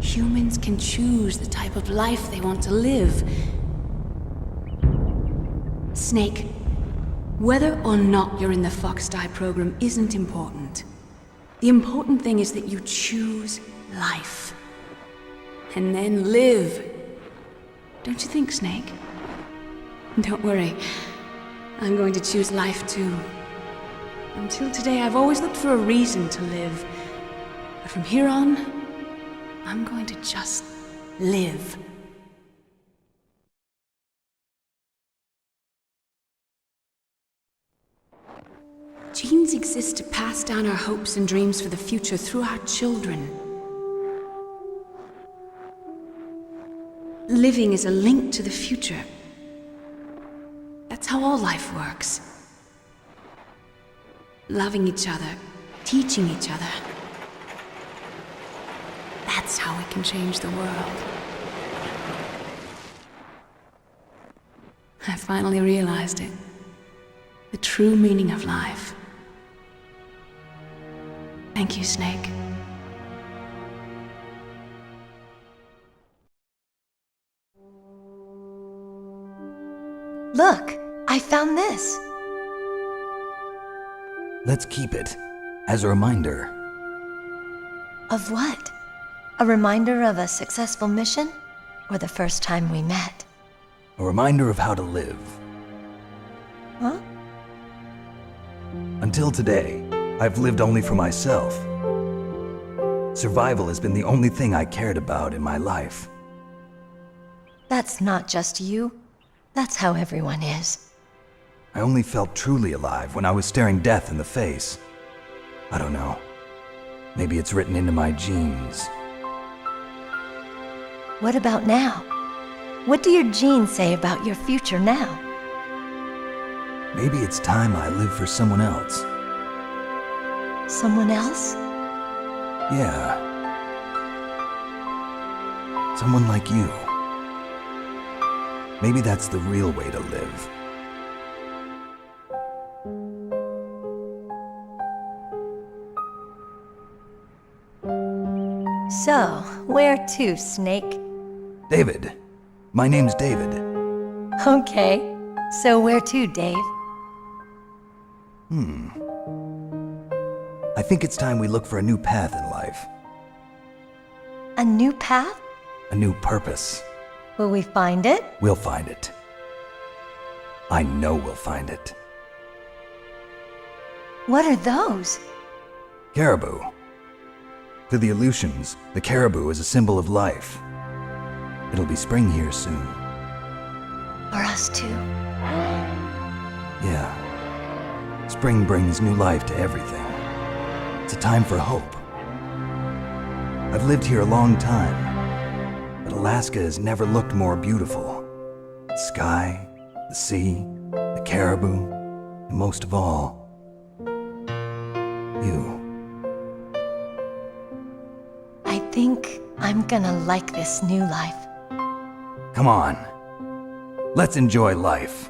Humans can choose the type of life they want to live. Snake, whether or not you're in the Fox-Die program isn't important. The important thing is that you choose life. And then live. Don't you think, Snake? Don't worry. I'm going to choose life too. Until today, I've always looked for a reason to live. But from here on, I'm going to just live. Genes exist to pass down our hopes and dreams for the future through our children. Living is a link to the future. That's how all life works. Loving each other, teaching each other. That's how we can change the world. I finally realized it. The true meaning of life. Thank you, Snake. Look, I found this. Let's keep it as a reminder. Of what? A reminder of a successful mission? Or the first time we met? A reminder of how to live. Huh? Until today, I've lived only for myself. Survival has been the only thing I cared about in my life. That's not just you. That's how everyone is. I only felt truly alive when I was staring death in the face. I don't know. Maybe it's written into my genes. What about now? What do your genes say about your future now? Maybe it's time I live for someone else. Someone else? Yeah. Someone like you. Maybe that's the real way to live. So, where to, Snake? David. My name's David. Okay. So where to, Dave? I think it's time we look for a new path in life. A new path? A new purpose. Will we find it? We'll find it. I know we'll find it. What are those? Caribou. To the Aleutians, the caribou is a symbol of life. It'll be spring here soon. For us too? Yeah. Spring brings new life to everything. It's a time for hope. I've lived here a long time, but Alaska has never looked more beautiful. The sky, the sea, the caribou, and most of all, you. I think I'm gonna like this new life. Come on. Let's enjoy life.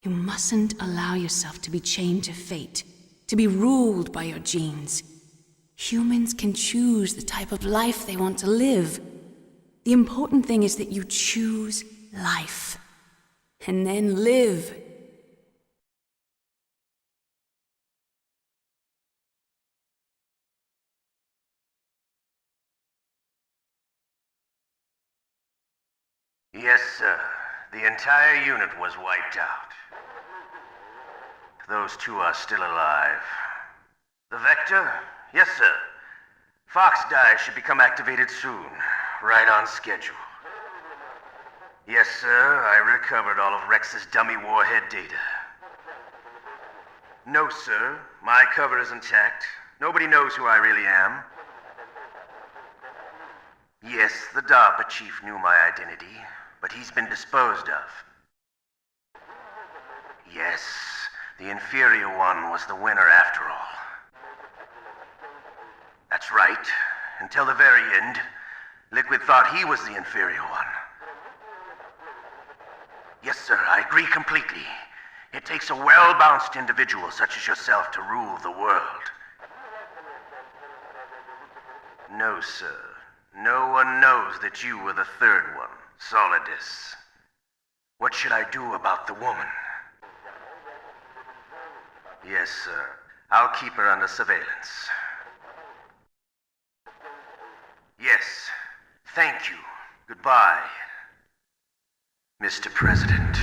You mustn't allow yourself to be chained to fate, to be ruled by your genes. Humans can choose the type of life they want to live. The important thing is that you choose life. And then live. Yes, sir. The entire unit was wiped out. Those two are still alive. The Vector? Yes, sir. Fox die should become activated soon. Right on schedule. Yes, sir. I recovered all of Rex's dummy warhead data. No, sir. My cover is intact. Nobody knows who I really am. Yes, the DARPA chief knew my identity, but he's been disposed of. Yes, the inferior one was the winner after all. That's right. Until the very end, Liquid thought he was the inferior one. Yes, sir, I agree completely. It takes a well-balanced individual such as yourself to rule the world. No, sir. No one knows that you were the third one, Solidus. What should I do about the woman? Yes, sir. I'll keep her under surveillance. Yes. Thank you. Goodbye, Mr. President.